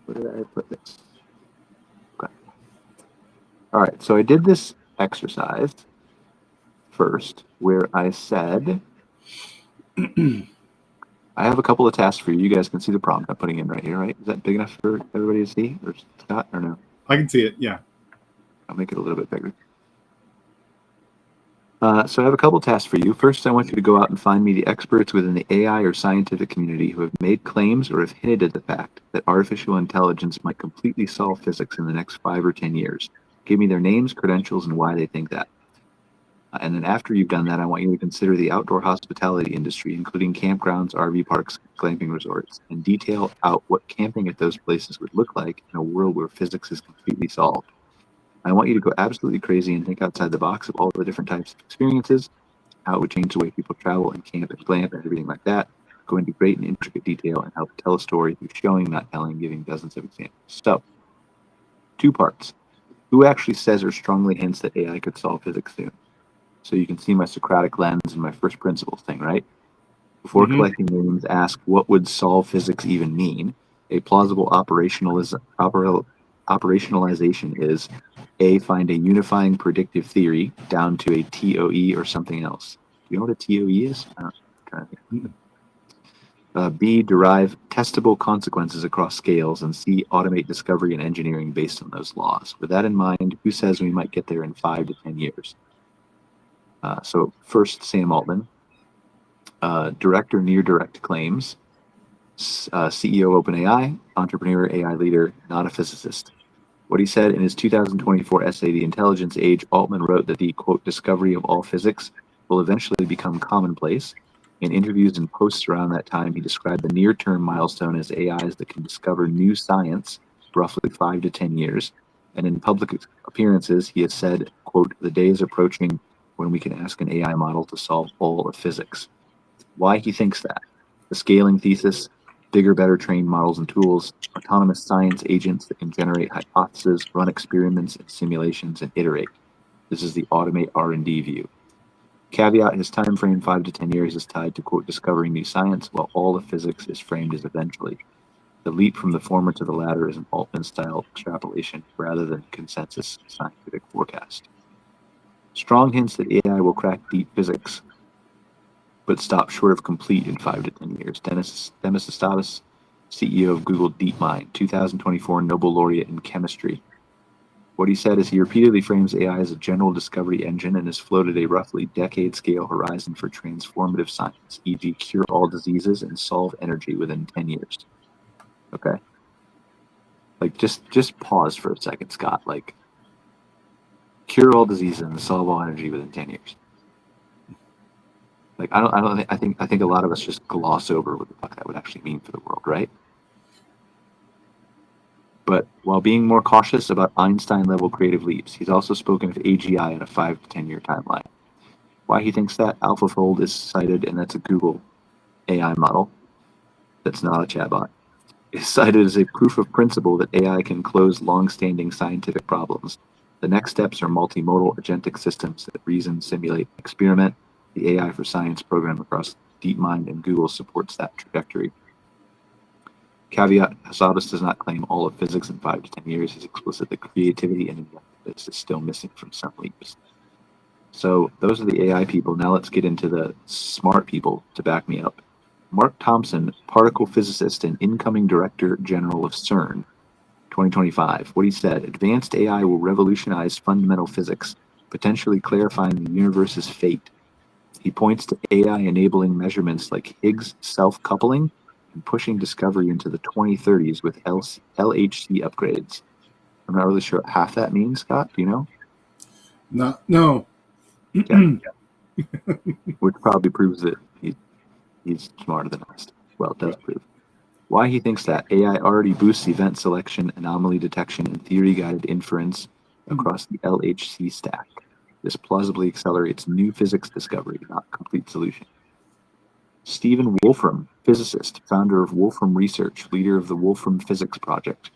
Where did I put this? Okay. All right, so I did this exercise first where I said, I have a couple of tasks for you. You guys can see the prompt I'm putting in right here, right? Is that big enough for everybody to see? Or Scott, or no? I can see it, yeah. I'll make it a little bit bigger. So I have a couple tasks for you. First, I want you to go out and find me the experts within the AI or scientific community who have made claims or have hinted at the fact that artificial intelligence might completely solve physics in the next 5 or 10 years. Give me their names, credentials, and why they think that. And then after you've done that, I want you to consider the outdoor hospitality industry, including campgrounds, RV parks, glamping resorts, and detail out what camping at those places would look like in a world where physics is completely solved. I want you to go absolutely crazy and think outside the box of all the different types of experiences, how it would change the way people travel and camp and glamp and everything like that. Go into great and intricate detail and help tell a story through showing, not telling, giving dozens of examples. So, 2 parts. Who actually says or strongly hints that AI could solve physics soon? So you can see my Socratic lens and my first principles thing, right? Before collecting names, ask what would solve physics even mean? A plausible operationalization is A, find a unifying predictive theory down to a TOE or something else. Do you know what a TOE is? I'm trying to think. B, derive testable consequences across scales, and C, automate discovery and engineering based on those laws. With that in mind, who says we might get there in 5 to 10 years? So first, Sam Altman, director near direct claims, CEO OpenAI, entrepreneur, AI leader, not a physicist. What he said in his 2024 essay, The Intelligence Age, Altman wrote that the, quote, discovery of all physics will eventually become commonplace. In interviews and posts around that time, he described the near-term milestone as AIs that can discover new science, roughly 5 to 10 years. And in public appearances, he has said, quote, the day is approaching when we can ask an AI model to solve all of physics. Why he thinks that? The scaling thesis, bigger, better trained models and tools, autonomous science agents that can generate hypotheses, run experiments and simulations, and iterate. This is the automate R&D view. Caveat, his time frame 5 to 10 years is tied to, quote, discovering new science, while all of physics is framed as eventually. The leap from the former to the latter is an Altman-style extrapolation rather than consensus scientific forecast. Strong hints that AI will crack deep physics, but stop short of complete in 5 to 10 years. Demis Hassabis, CEO of Google DeepMind, 2024 Nobel laureate in chemistry. What he said is he repeatedly frames AI as a general discovery engine and has floated a roughly decade-scale horizon for transformative science, e.g. cure all diseases and solve energy within 10 years. Okay. Like, just pause for a second, Scott. Like, cure all diseases and solve all energy within 10 years. Like, I think a lot of us just gloss over what the fuck that would actually mean for the world, right? But while being more cautious about Einstein-level creative leaps, he's also spoken of AGI in a 5 to 10 year timeline. Why he thinks that? AlphaFold is cited, and that's a Google AI model that's not a chatbot, is cited as a proof of principle that AI can close long-standing scientific problems. The next steps are multimodal agentic systems that reason, simulate, experiment. The AI for Science program across DeepMind and Google supports that trajectory. Caveat, Hassabis does not claim all of physics in 5 to 10 years. He's explicit that creativity and inventiveness is still missing from some leaps. So those are the AI people. Now let's get into the smart people to back me up. Mark Thompson, particle physicist and incoming director general of CERN, 2025. What he said, advanced AI will revolutionize fundamental physics, potentially clarifying the universe's fate. He points to AI enabling measurements like Higgs self-coupling and pushing discovery into the 2030s with LHC upgrades. I'm not really sure what half that means, Scott. Do you know? No. Yeah. Which probably proves that he's smarter than us. Well, it does prove. Why he thinks that AI already boosts event selection, anomaly detection, and theory-guided inference across the LHC stack. This plausibly accelerates new physics discovery, not complete solution. Stephen Wolfram, physicist, founder of Wolfram Research, leader of the Wolfram Physics Project.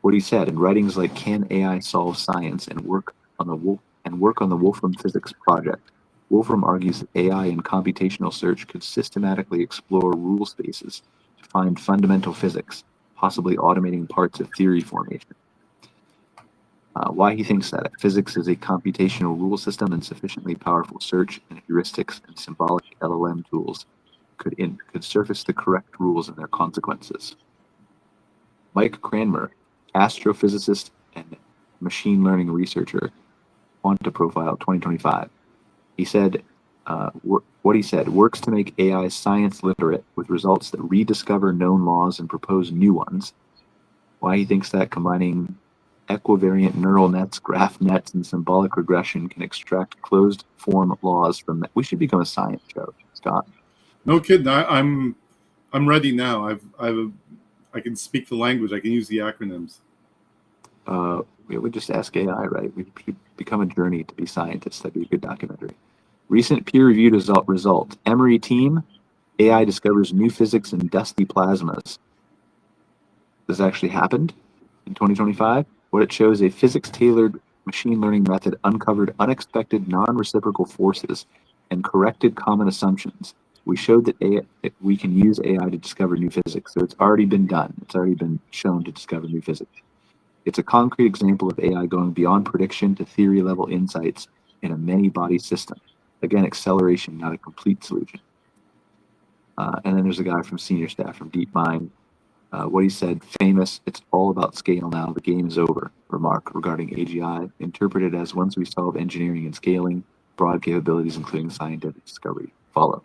What he said in writings like "Can AI Solve Science?" and work on the Wolfram Physics Project, Wolfram argues that AI and computational search could systematically explore rule spaces to find fundamental physics, possibly automating parts of theory formation. Why he thinks that physics is a computational rule system and sufficiently powerful search and heuristics and symbolic LLM tools could surface the correct rules and their consequences. Mike Cranmer, astrophysicist and machine learning researcher, Quantaprofile 2025. He said, what he said, works to make AI science literate with results that rediscover known laws and propose new ones. Why he thinks that combining equivariant neural nets, graph nets, and symbolic regression can extract closed form laws from that. We should become a science show, Scott. No kidding. I'm ready now. I can speak the language. I can use the acronyms. We would just ask AI, right? We become a journey to be scientists. That'd be a good documentary. Recent peer-reviewed result. Emory team, AI discovers new physics in dusty plasmas. This actually happened in 2025. What it shows, a physics-tailored machine learning method uncovered unexpected non-reciprocal forces and corrected common assumptions. We showed that we can use AI to discover new physics. So it's already been done. It's already been shown to discover new physics. It's a concrete example of AI going beyond prediction to theory-level insights in a many-body system. Again, acceleration, not a complete solution. And then there's a guy from senior staff from DeepMind. What he said, famous, it's all about scale now, the game is over, remark regarding AGI, interpreted as once we solve engineering and scaling, broad capabilities, including scientific discovery, follow.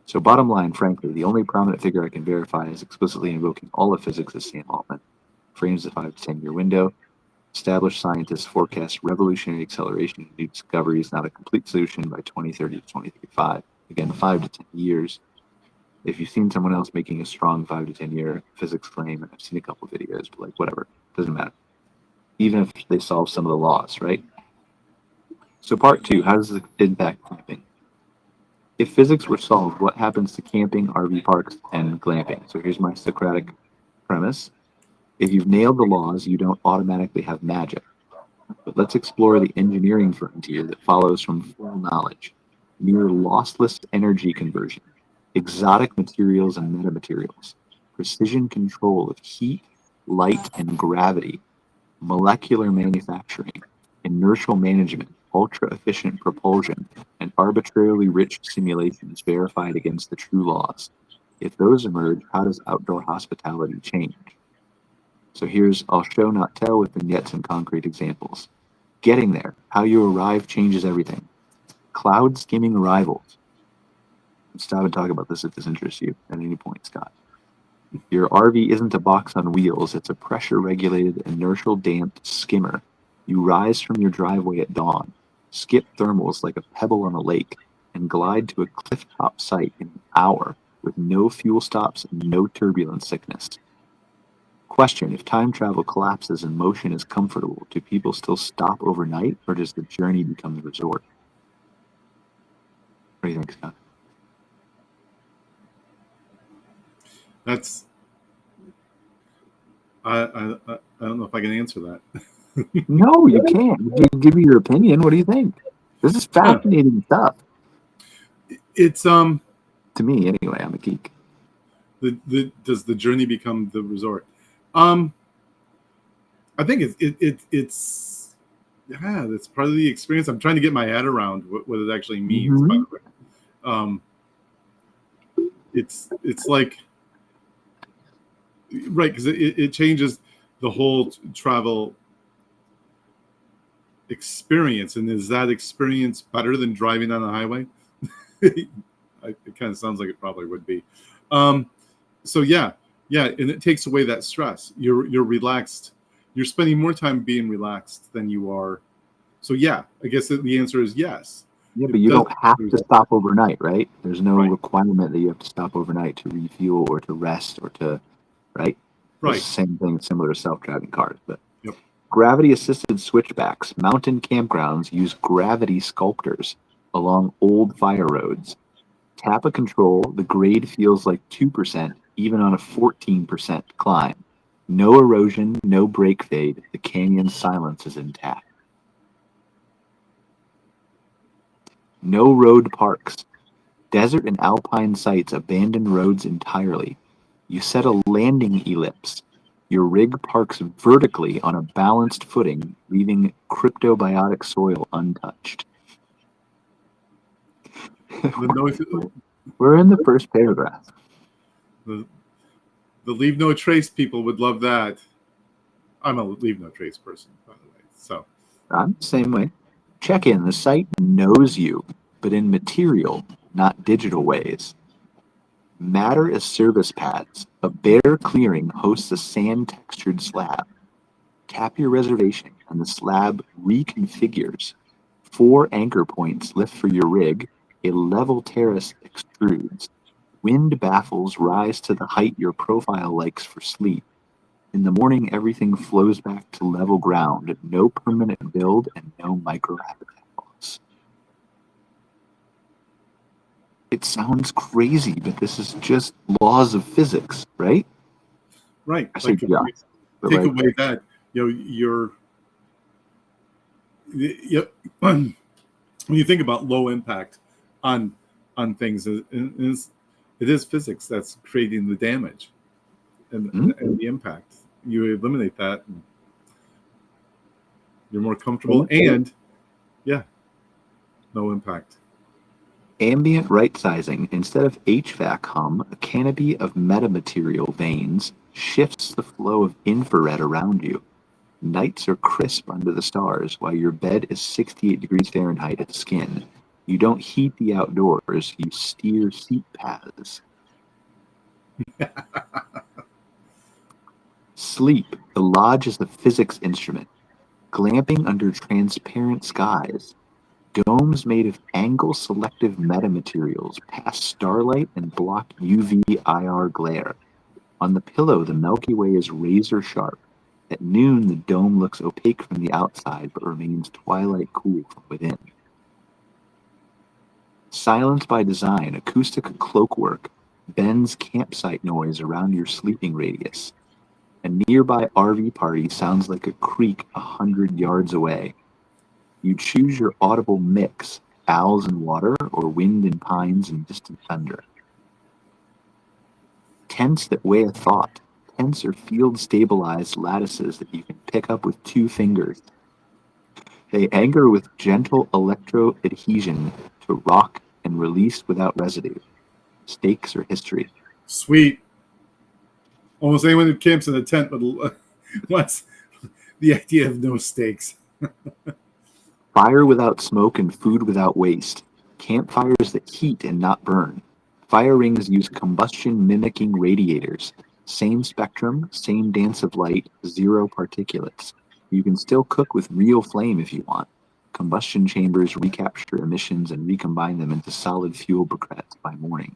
So bottom line, frankly, the only prominent figure I can verify is explicitly invoking all of physics as Sam Altman. Frames the 5 to 10 year window. Established scientists forecast revolutionary acceleration in new discoveries, not a complete solution by 2030 to 2035. Again, 5 to 10 years. If you've seen someone else making a strong 5 to 10 year physics claim, and I've seen a couple of videos, but like whatever, doesn't matter. Even if they solve some of the laws, right? So part 2, how does it impact camping? If physics were solved, what happens to camping, RV parks, and glamping? So here's my Socratic premise. If you've nailed the laws, you don't automatically have magic. But let's explore the engineering frontier that follows from full knowledge, near lossless energy conversion, exotic materials and metamaterials, precision control of heat, light, and gravity, molecular manufacturing, inertial management, ultra-efficient propulsion, and arbitrarily rich simulations verified against the true laws. If those emerge, how does outdoor hospitality change? So here's I'll show not tell with vignettes and concrete examples. Getting there, how you arrive changes everything. Cloud skimming arrivals. Stop and talk about this if this interests you at any point, Scott. Your RV isn't a box on wheels, it's a pressure-regulated, inertial-damped skimmer. You rise from your driveway at dawn, skip thermals like a pebble on a lake, and glide to a cliff-top site in an hour with no fuel stops and no turbulence sickness. Question: if time travel collapses and motion is comfortable, do people still stop overnight, or does the journey become the resort? What do you think, Scott? That's I don't know if I can answer that. No, you can't. You give me your opinion. What do you think? This is fascinating stuff. It's To me, anyway. I'm a geek. does the journey become the resort? I think it's that's part of the experience. I'm trying to get my head around what it actually means. By the way, it's like right, because it changes the whole travel experience. And is that experience better than driving on the highway? It kind of sounds like it probably would be. So yeah, and it takes away that stress. You're relaxed. You're spending more time being relaxed than you are. So yeah, I guess the answer is yes. Yeah, but you don't have to stop overnight, right? There's no requirement that you have to stop overnight to refuel or to rest or to, right? Right. It's the same thing, similar to self-driving cars. But gravity-assisted switchbacks. Mountain campgrounds use gravity sculptors along old fire roads. Tap a control, the grade feels like 2%, even on a 14% climb. No erosion, no brake fade. The canyon's silence is intact. No road parks. Desert and alpine sites abandon roads entirely. You set a landing ellipse. Your rig parks vertically on a balanced footing, leaving cryptobiotic soil untouched. We're in the first paragraph. The leave no trace people would love that. I'm a leave no trace person, by the way. So I'm the same way. Check in. The site knows you, but in material, not digital ways. Matter as service pads. A bare clearing hosts a sand-textured slab. Tap your reservation, and the slab reconfigures. 4 anchor points lift for your rig. A level terrace extrudes. Wind baffles rise to the height your profile likes for sleep. In the morning, everything flows back to level ground. No permanent build and no micro-habitat loss. It sounds crazy, but this is just laws of physics, right? Right. I say take away that, when you think about low impact on things, it is physics that's creating the damage and the impact. You eliminate that, and you're more comfortable, and no impact. Ambient right sizing. Instead of HVAC hum, a canopy of metamaterial veins shifts the flow of infrared around you. Nights are crisp under the stars, while your bed is 68 degrees Fahrenheit at skin. You don't heat the outdoors, you steer seat paths. Sleep. The lodge is a physics instrument. Glamping under transparent skies. Domes made of angle-selective metamaterials pass starlight and block UV IR glare. On the pillow, the Milky Way is razor sharp. At noon, the dome looks opaque from the outside, but remains twilight cool from within. Silence by design. Acoustic cloakwork bends campsite noise around your sleeping radius. A nearby RV party sounds like a creek 100 yards away. You choose your audible mix, owls and water, or wind and pines and distant thunder. Tents that weigh a thought. Tents are field-stabilized lattices that you can pick up with 2 fingers. They anchor with gentle electro-adhesion to rock and release without residue. Stakes or history. Sweet. Almost anyone who camps in a tent wants the idea of no stakes. Fire without smoke and food without waste. Campfires that heat and not burn. Fire rings use combustion mimicking radiators. Same spectrum, same dance of light, zero particulates. You can still cook with real flame if you want. Combustion chambers recapture emissions and recombine them into solid fuel briquettes by morning.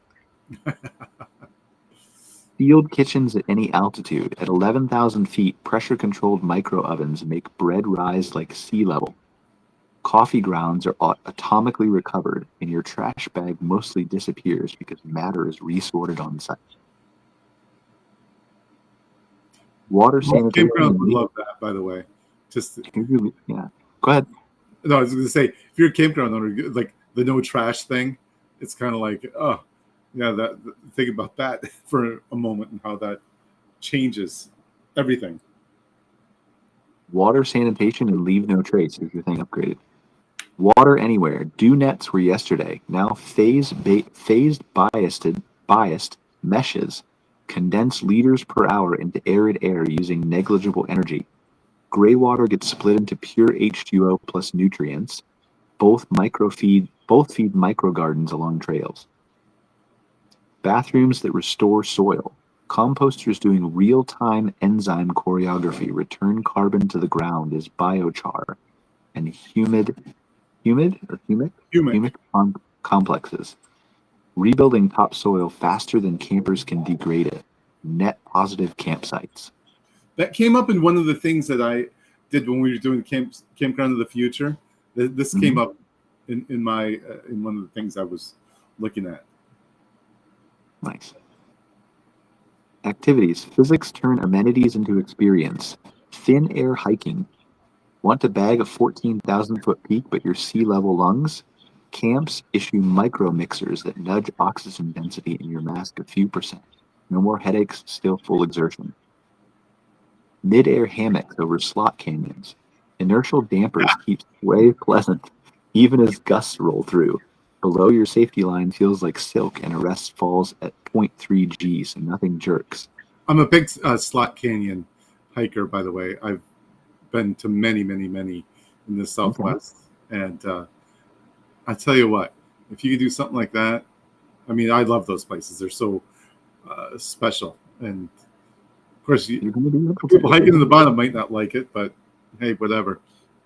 Field kitchens at any altitude. At 11,000 feet, pressure-controlled micro-ovens make bread rise like sea level. Coffee grounds are atomically recovered, and your trash bag mostly disappears because matter is resorted on site. Water sanitation. Campground would love that, by the way. Just yeah. Go ahead. No, I was going to say, if you're a campground owner, like the no trash thing, it's kind of like, oh, yeah. Think about that for a moment and how that changes everything. Water sanitation and leave no trace is your thing upgraded. Water anywhere. Dew nets were yesterday. Now phased biased meshes condense liters per hour into arid air using negligible energy. Gray water gets split into pure H2O plus nutrients. Both feed micro gardens along trails. Bathrooms that restore soil. Composters doing real-time enzyme choreography return carbon to the ground as biochar, and humic complexes. Rebuilding topsoil faster than campers can degrade it. Net positive campsites. That came up in one of the things that I did when we were doing Campground of the Future. This came up in one of the things I was looking at. Nice. Activities. Physics turn amenities into experience. Thin air hiking. Want to bag a 14,000-foot peak but your sea level lungs? Camps issue micro mixers that nudge oxygen density in your mask a few percent. No more headaches, still full exertion. Mid-air hammocks over slot canyons. Inertial dampers keep sway pleasant, even as gusts roll through. Below your safety line feels like silk and arrest falls at 0.3 G, so nothing jerks. I'm a big slot canyon hiker, by the way. I've been to many in the Southwest. Okay. And I tell you what, if you could do something like that, I mean, I love those places. They're so special. And of course, people hiking in the bottom might not like it, but hey, whatever.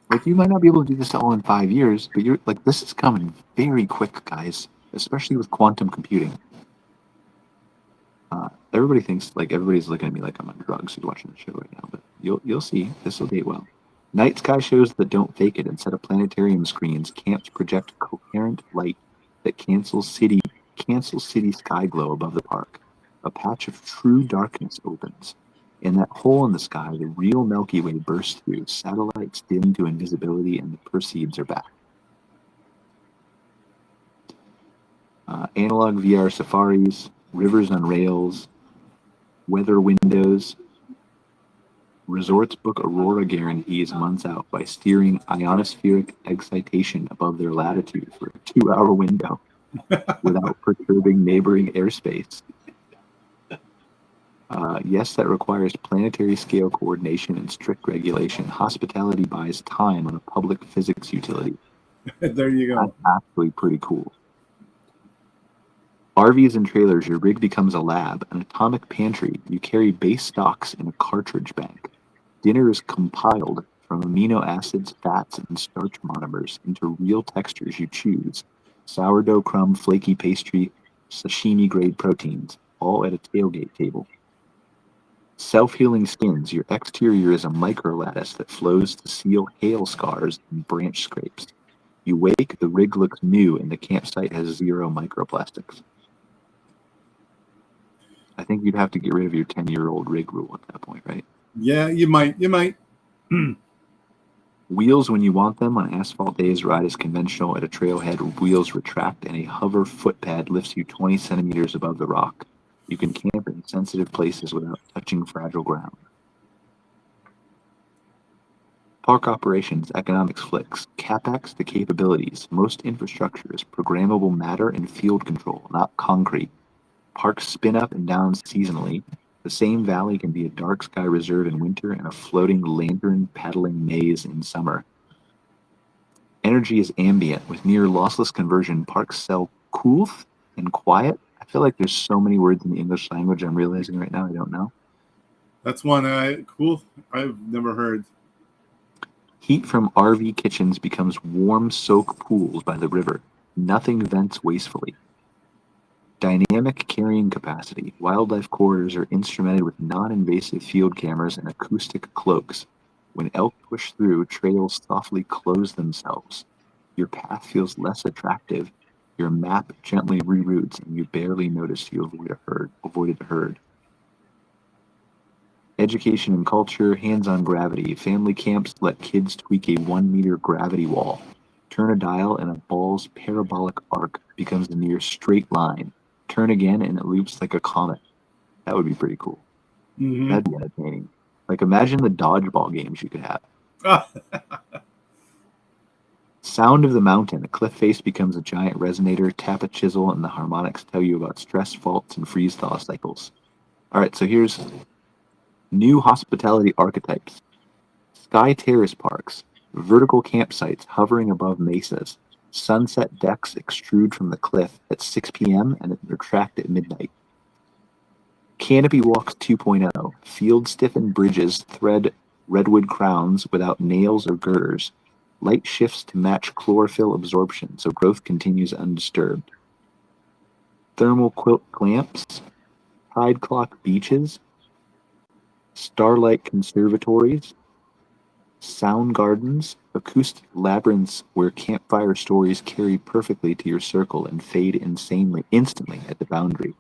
Like, you might not be able to do this all in 5 years, but you're like, this is coming very quick, guys, especially with quantum computing. Everybody thinks, like, everybody's looking at me like I'm on drugs who's watching the show right now, but you'll see. This will date well. Night sky shows that don't fake it. Instead of planetarium screens, camps project coherent light that cancels city sky glow above the park. A patch of true darkness opens. In that hole in the sky, the real Milky Way bursts through. Satellites dim to invisibility, and the Perseids are back. Analog VR safaris, rivers on rails, weather windows. Resorts book aurora guarantees months out by steering ionospheric excitation above their latitude for a 2-hour window without perturbing neighboring airspace. Yes, that requires planetary scale coordination and strict regulation. Hospitality buys time on a public physics utility. There you go. That's actually pretty cool. RVs and trailers, your rig becomes a lab, an atomic pantry. You carry base stocks in a cartridge bank. Dinner is compiled from amino acids, fats, and starch monomers into real textures you choose. Sourdough crumb, flaky pastry, sashimi-grade proteins, all at a tailgate table. Self-healing skins. Your exterior is a microlattice that flows to seal hail scars and branch scrapes. You wake, the rig looks new, and the campsite has 0 microplastics. I think you'd have to get rid of your 10-year-old rig rule at that point, right? Yeah, you might. Wheels when you want them. On asphalt days, ride is conventional. At a trailhead, wheels retract, and a hover footpad lifts you 20 centimeters above the rock. You can camp in sensitive places without touching fragile ground. Park operations, economics flicks, CapEx to capabilities. Most infrastructure is programmable matter and field control, not concrete. Parks spin up and down seasonally. The same valley can be a dark sky reserve in winter and a floating lantern paddling maze in summer. Energy is ambient. With near lossless conversion, parks sell cool and quiet at feel like there's so many words in the English language I'm realizing right now I don't know. That's one cool. I've never heard. Heat from RV kitchens becomes warm soak pools by the river. Nothing vents wastefully. Dynamic carrying capacity. Wildlife corridors are instrumented with non-invasive field cameras and acoustic cloaks. When elk push through, trails softly close themselves. Your path feels less attractive. Your map gently reroutes, and you barely notice you avoided a herd. Education and culture, hands-on gravity. Family camps let kids tweak a 1-meter gravity wall. Turn a dial and a ball's parabolic arc becomes a near straight line. Turn again and it loops like a comet. That would be pretty cool. Mm-hmm. That'd be entertaining. Like, imagine the dodgeball games you could have. Sound of the mountain. A cliff face becomes a giant resonator. Tap a chisel and the harmonics tell you about stress faults and freeze-thaw cycles. All right, so here's new hospitality archetypes. Sky terrace parks. Vertical campsites hovering above mesas. Sunset decks extrude from the cliff at 6 p.m. and retract at midnight. Canopy walks 2.0. Field-stiffened bridges thread redwood crowns without nails or girders. Light shifts to match chlorophyll absorption, so growth continues undisturbed. Thermal quilt clamps. Tide clock beaches. Starlight conservatories. Sound gardens, acoustic labyrinths where campfire stories carry perfectly to your circle and fade instantly at the boundary.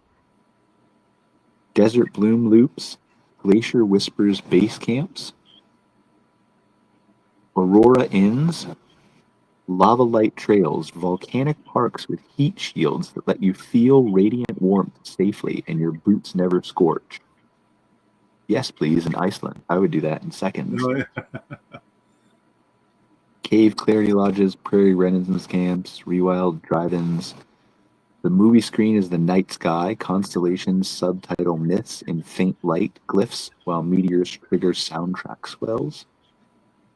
Desert bloom loops, glacier whispers base camps, aurora inns, lava light trails, volcanic parks with heat shields that let you feel radiant warmth safely and your boots never scorch. Yes, please, in Iceland. I would do that in seconds. Oh, yeah. Cave clarity lodges, prairie renaissance camps, rewild drive-ins. The movie screen is the night sky, constellations subtitle myths in faint light glyphs, while meteors trigger soundtrack swells.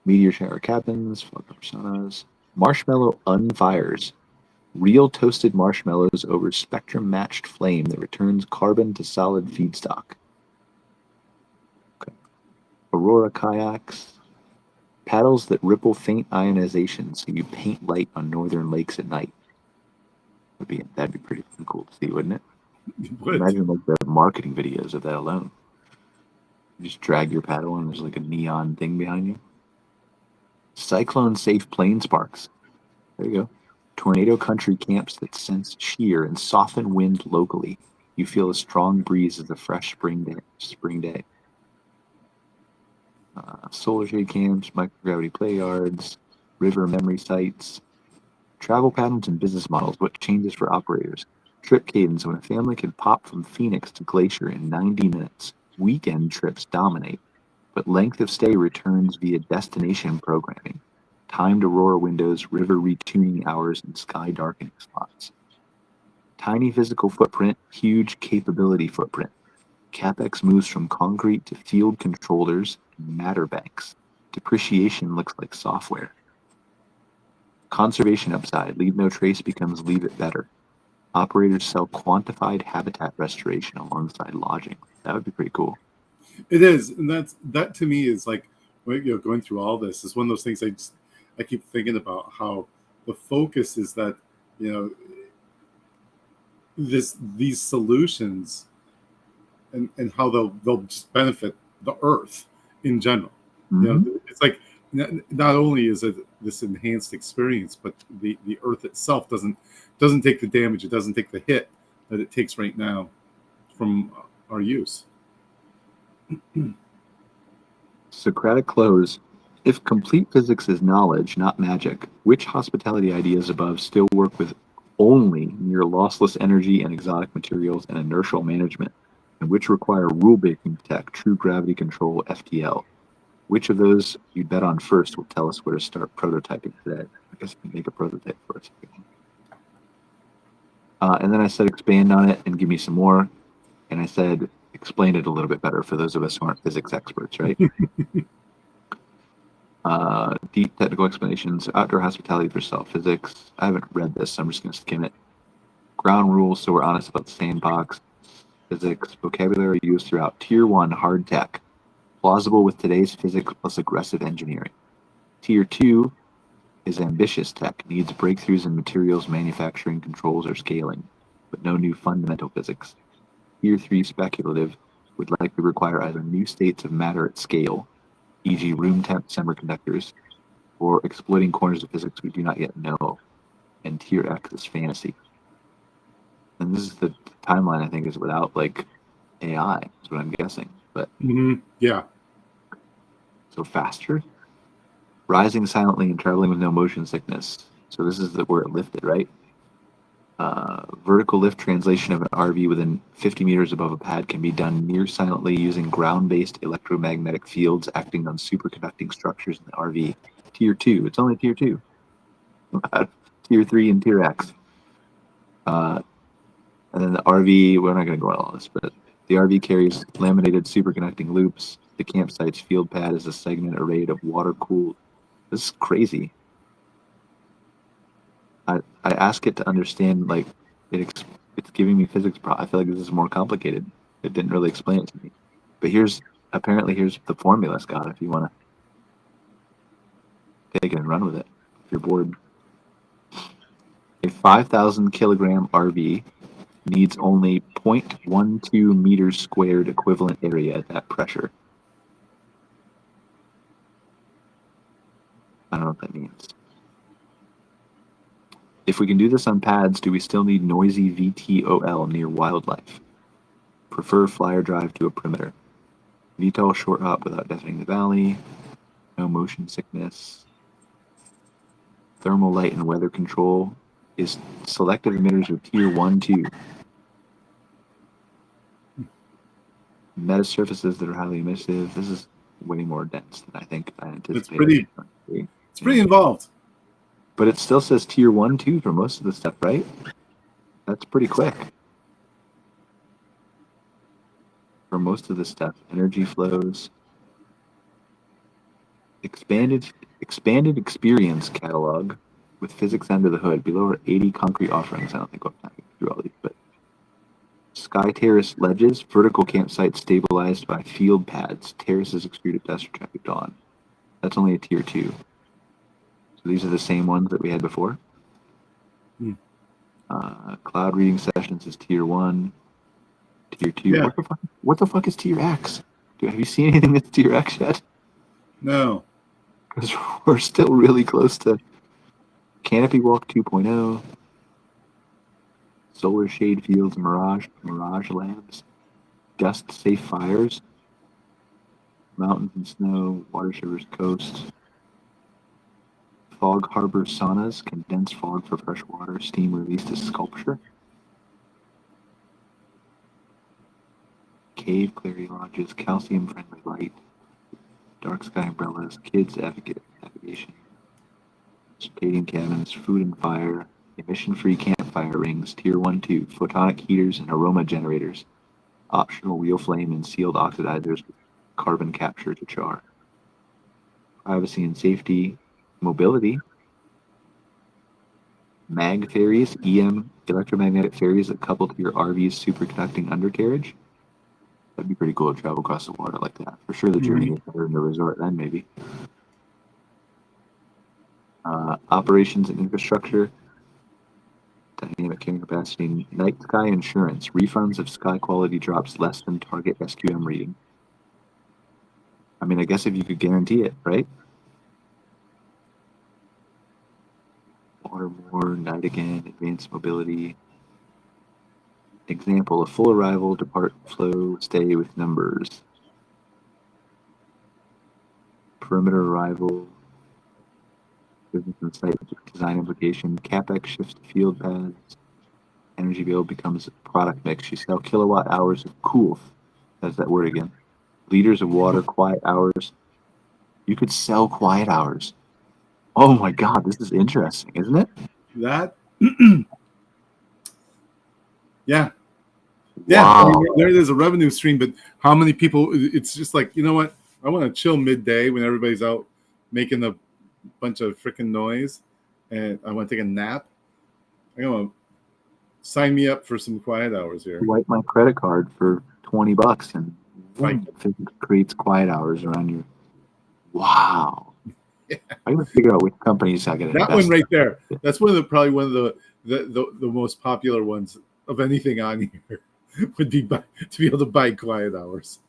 Meteor shower cabins, flood personas. Marshmallow unfires. Real toasted marshmallows over spectrum-matched flame that returns carbon to solid feedstock. Okay. Aurora kayaks. Paddles that ripple faint ionization so you paint light on northern lakes at night. That'd be pretty cool to see, wouldn't it? Imagine like the marketing videos of that alone. You just drag your paddle and there's like a neon thing behind you. Cyclone safe plane sparks. There you go. Tornado country camps that sense shear and soften wind locally. You feel a strong breeze as a fresh spring day. Solar shade camps, microgravity play yards, river memory sites, travel patterns and business models. What changes for operators? Trip cadence. When a family can pop from Phoenix to Glacier in 90 minutes, weekend trips dominate, but length of stay returns via destination programming. Timed aurora windows, river retuning hours, and sky darkening spots. Tiny physical footprint, huge capability footprint. CapEx moves from concrete to field controllers and matter banks. Depreciation looks like software. Conservation upside. Leave no trace becomes leave it better. Operators sell quantified habitat restoration alongside lodging. That would be pretty cool. It is, and that to me is like, going through all this is one of those things I keep thinking about, how the focus is that these solutions and how they'll just benefit the earth in general. Mm-hmm. It's like not only is it this enhanced experience, but the earth itself doesn't take the damage, it doesn't take the hit that it takes right now from our use. Socratic close. If complete physics is knowledge, not magic, which hospitality ideas above still work with only near lossless energy and exotic materials and inertial management, and which require rule-breaking tech, true gravity control, FTL? Which of those you bet on first will tell us where to start prototyping today. I guess we can make a prototype for us. And then I said expand on it and give me some more. And I said explain it a little bit better for those of us who aren't physics experts, right? Deep technical explanations, outdoor hospitality for self physics. I haven't read this, so I'm just going to skim it. Ground rules, so we're honest about the sandbox. Physics, vocabulary used throughout Tier 1 hard tech. Plausible with today's physics plus aggressive engineering. Tier 2 is ambitious tech, needs breakthroughs in materials, manufacturing, controls, or scaling, but no new fundamental physics. Tier 3 speculative would likely require either new states of matter at scale, e.g. room temp semiconductors, or exploiting corners of physics we do not yet know. And Tier X is fantasy. And this is the timeline, I think, is without like AI, is what I'm guessing. But yeah. So faster, rising silently and traveling with no motion sickness. So this is where it lifted, right? Vertical lift translation of an RV within 50 meters above a pad can be done near silently using ground-based electromagnetic fields acting on superconducting structures in the RV. Tier 2. It's only Tier 2. Tier 3 and Tier X. And then the RV, we're not going to go into all this, but the RV carries laminated superconducting loops. The campsite's field pad is a segment arrayed of water-cooled. This is crazy. I ask it to understand, like, it's giving me physics. I feel like this is more complicated. It didn't really explain it to me. But here's the formula, Scott, if you want to take it and run with it, if you're bored. A 5,000 kilogram RV needs only 0.12 meters squared equivalent area at that pressure. I don't know what that means. If we can do this on pads, do we still need noisy VTOL near wildlife? Prefer flyer drive to a perimeter. VTOL short hop without deafening the valley. No motion sickness. Thermal light and weather control is selective emitters of Tier 1, 2. Meta surfaces that are highly emissive. This is way more dense than I think I anticipated. It's pretty involved. But it still says Tier 1, 2 for most of the stuff, right? That's pretty quick. For most of the stuff, energy flows. Expanded experience catalog with physics under the hood. Below are 80 concrete offerings. I don't think we'll have time to go through all these, but sky terrace ledges, vertical campsites stabilized by field pads, terraces extruded dust or traffic dawn. That's only a Tier 2. So these are the same ones that we had before. Cloud reading sessions is Tier 1. Tier 2. Yeah. What the fuck is Tier X? Have you seen anything that's Tier X yet? No. Because we're still really close to Canopy Walk 2.0, Solar Shade Fields, Mirage Labs, Dust Safe Fires, Mountains and Snow, Water Shivers Coast, Fog Harbor Saunas, Condensed Fog for Fresh Water, Steam Released as Sculpture, Cave Clary Lodges, Calcium Friendly Light, Dark Sky Umbrellas, Kids Navigation, Stadium Cabins, Food and Fire, Emission-Free Campfire Rings, Tier 1, 2, Photonic Heaters and Aroma Generators, Optional Wheel Flame and Sealed Oxidizers with Carbon Capture to Char, Privacy and Safety, Mobility, Mag Ferries, EM, electromagnetic ferries that couple to your RV's superconducting undercarriage. That'd be pretty cool to travel across the water like that. For sure the journey is better in the resort then, maybe. Operations and infrastructure, dynamic carrying capacity, night sky insurance, refunds if sky quality drops less than target SQM reading. I mean, I guess if you could guarantee it, right? Water more, night again, advanced mobility. Example, a full arrival, depart, flow, stay with numbers. Perimeter arrival, business and site design implication, CapEx shifts to field pads, energy bill becomes a product mix. You sell kilowatt hours of cool. That's that word again. Liters of water, quiet hours. You could sell quiet hours. Oh my God, this is interesting, isn't it? That, yeah. Yeah, Wow. I mean, there's a revenue stream, but how many people, it's just like, you know what? I want to chill midday when everybody's out making a bunch of freaking noise and I want to take a nap. I want to Sign me up for some quiet hours here. Wipe my credit card for $20 and Right. physics creates quiet hours around you. Wow. I'm gonna figure out which companies I get That invest one right in. there. That's probably one of the most popular ones of anything on here would be to be able to buy quiet hours.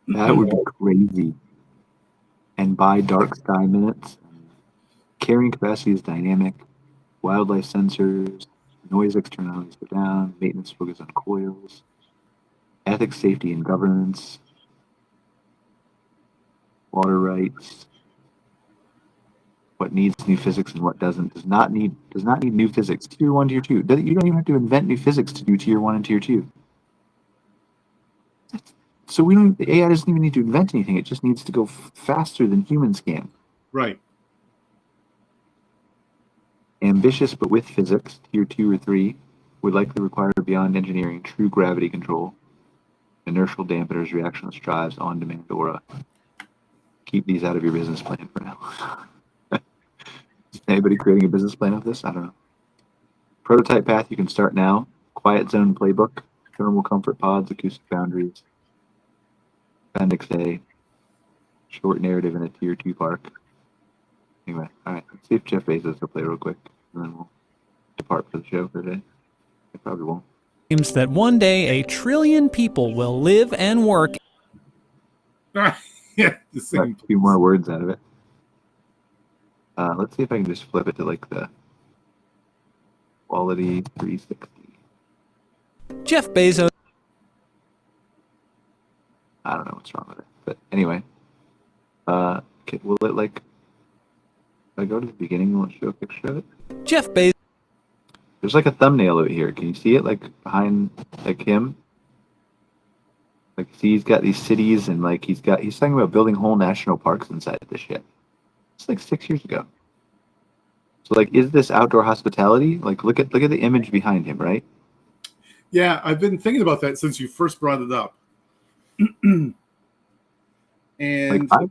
That would be crazy. And buy dark sky minutes. Carrying capacity is dynamic. Wildlife sensors. Noise externalities go down. Maintenance focus on coils. Ethics, safety, and governance. Water rights. What needs new physics and what doesn't. Does not need new physics. Tier 1, Tier 2. You don't even have to invent new physics to do Tier 1 and Tier 2. So the AI doesn't even need to invent anything. It just needs to go faster than humans can. Right. Ambitious but with physics, Tier 2 or 3, would likely require beyond engineering true gravity control, inertial dampeners, reactionless drives, on-demand aura. Keep these out of your business plan for now. Is anybody creating a business plan of this? I don't know. Prototype path you can start now. Quiet zone playbook, thermal comfort pods, acoustic boundaries. Appendix A. Short narrative in a Tier 2 park. Anyway, all right. Let's see if Jeff Bezos will play real quick, and then we'll depart for the show for today. I probably won't. Dreams that one day a trillion people will live and work. Yeah, the Got same. a few more words out of it. Let's see if I can just flip it to like the quality 360. Jeff Bezos. I don't know what's wrong with it, but anyway, will it like? If I go to the beginning, will it show a picture of it? Jeff Bezos. There's like a thumbnail over here. Can you see it? Like behind, like him. Like, see, he's got these cities, and like he's talking about building whole national parks inside this shit. It's like 6 years ago. So like, is this outdoor hospitality? Like, look at the image behind him, right? Yeah, I've been thinking about that since you first brought it up. And Like,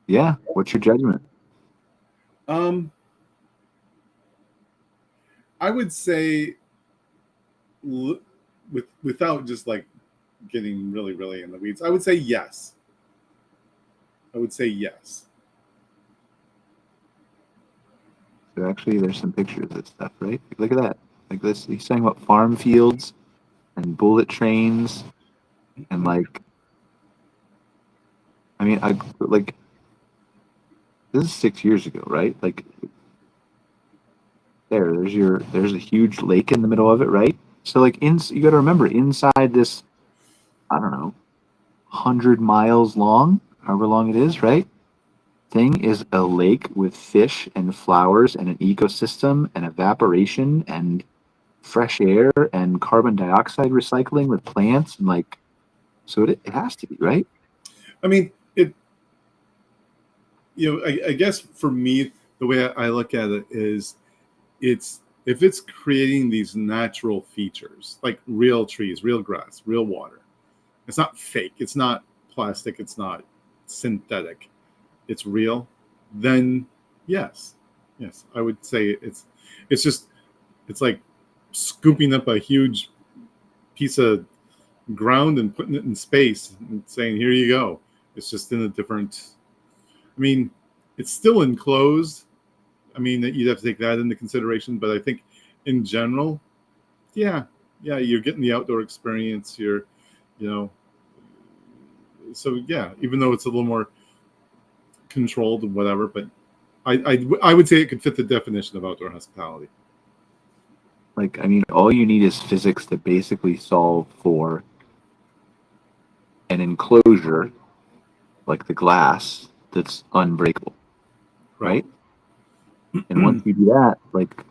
yeah. What's your judgment? I would say, without just like getting really, really in the weeds, I would say yes. So actually, there's some pictures of stuff, right? Look at that. Like this, he's talking about farm fields and bullet trains, and like, I mean, this is 6 years ago, right? Like, there's a huge lake in the middle of it, right? So like, you got to remember, inside this, I don't know, 100 miles long, however long it is, right? Thing is a lake with fish and flowers and an ecosystem and evaporation and fresh air and carbon dioxide recycling with plants, and like, so it has to be, right? I mean, I guess for me, the way I look at it is, if it's creating these natural features like real trees, real grass, real water, it's not fake, it's not plastic, it's not synthetic, it's real, then yes, I would say it's like scooping up a huge piece of ground and putting it in space and saying, here you go. It's just in a different, I mean, it's still enclosed. I mean, you'd have to take that into consideration, but I think in general, yeah, you're getting the outdoor experience. So yeah, even though it's a little more controlled and whatever, but I would say it could fit the definition of outdoor hospitality. Like, I mean, all you need is physics to basically solve for an enclosure like the glass that's unbreakable, right? And once you do that, like,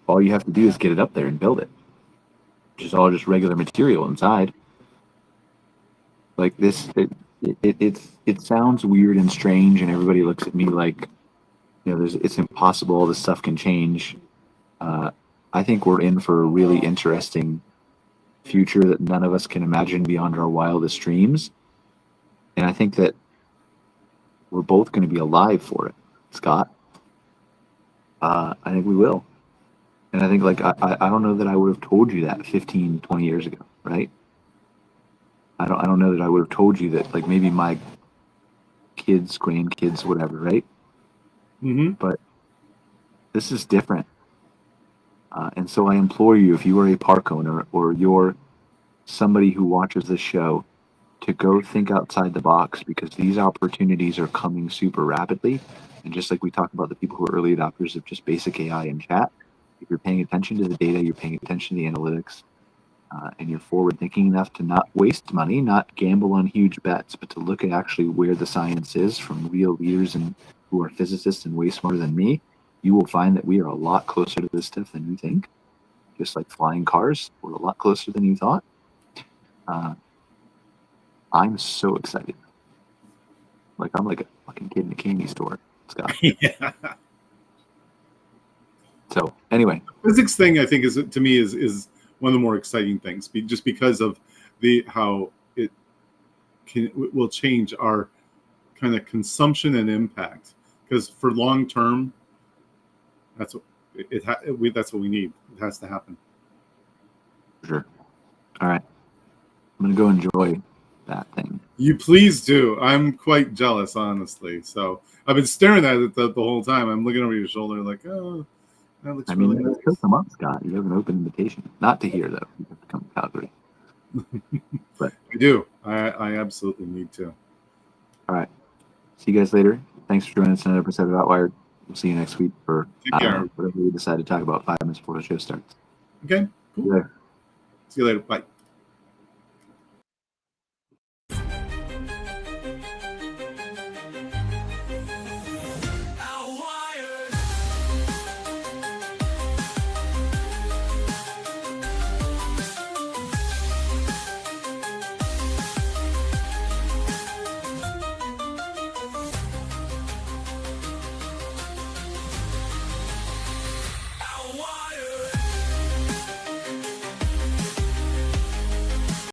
all you have to do is get it up there and build it, which is all just regular material inside. Like this, it sounds weird and strange, and everybody looks at me like, it's impossible. All this stuff can change. I think we're in for a really interesting future that none of us can imagine beyond our wildest dreams. And I think that we're both going to be alive for it, Scott. I think we will. And I think like I don't know that I would have told you that 15, 20 years ago, right? I don't know that I would have told you that like maybe my kids, grandkids, whatever, right? Mm-hmm. But this is different. And so I implore you, if you are a park owner or you're somebody who watches this show, to go think outside the box, because these opportunities are coming super rapidly. And just like we talked about the people who are early adopters of just basic AI and chat, if you're paying attention to the data, you're paying attention to the analytics, and you're forward thinking enough to not waste money, not gamble on huge bets, but to look at actually where the science is from real leaders and who are physicists and way smarter than me, you will find that we are a lot closer to this stuff than you think. Just like flying cars, we're a lot closer than you thought. I'm so excited. Like I'm like a fucking kid in a candy store, Scott. Yeah. So anyway, Physics thing, I think, is to me is one of the more exciting things, just because of how it will change our kind of consumption and impact. Because for long term, that's what that's what we need. It has to happen. sure. All right, I'm gonna go enjoy that thing. You please do. I'm quite jealous, honestly. So I've been staring at it the whole time. I'm looking over your shoulder, like, oh, that looks really nice. Let's come up, Scott. You have an open invitation. Not to here though. You have to come to Calgary. But I do. I absolutely need to. all right. See you guys later. Thanks for joining us in another episode of Outwired. We'll see you next week for whatever we decide to talk about 5 minutes before the show starts. Okay, cool. See you later. See you later. Bye.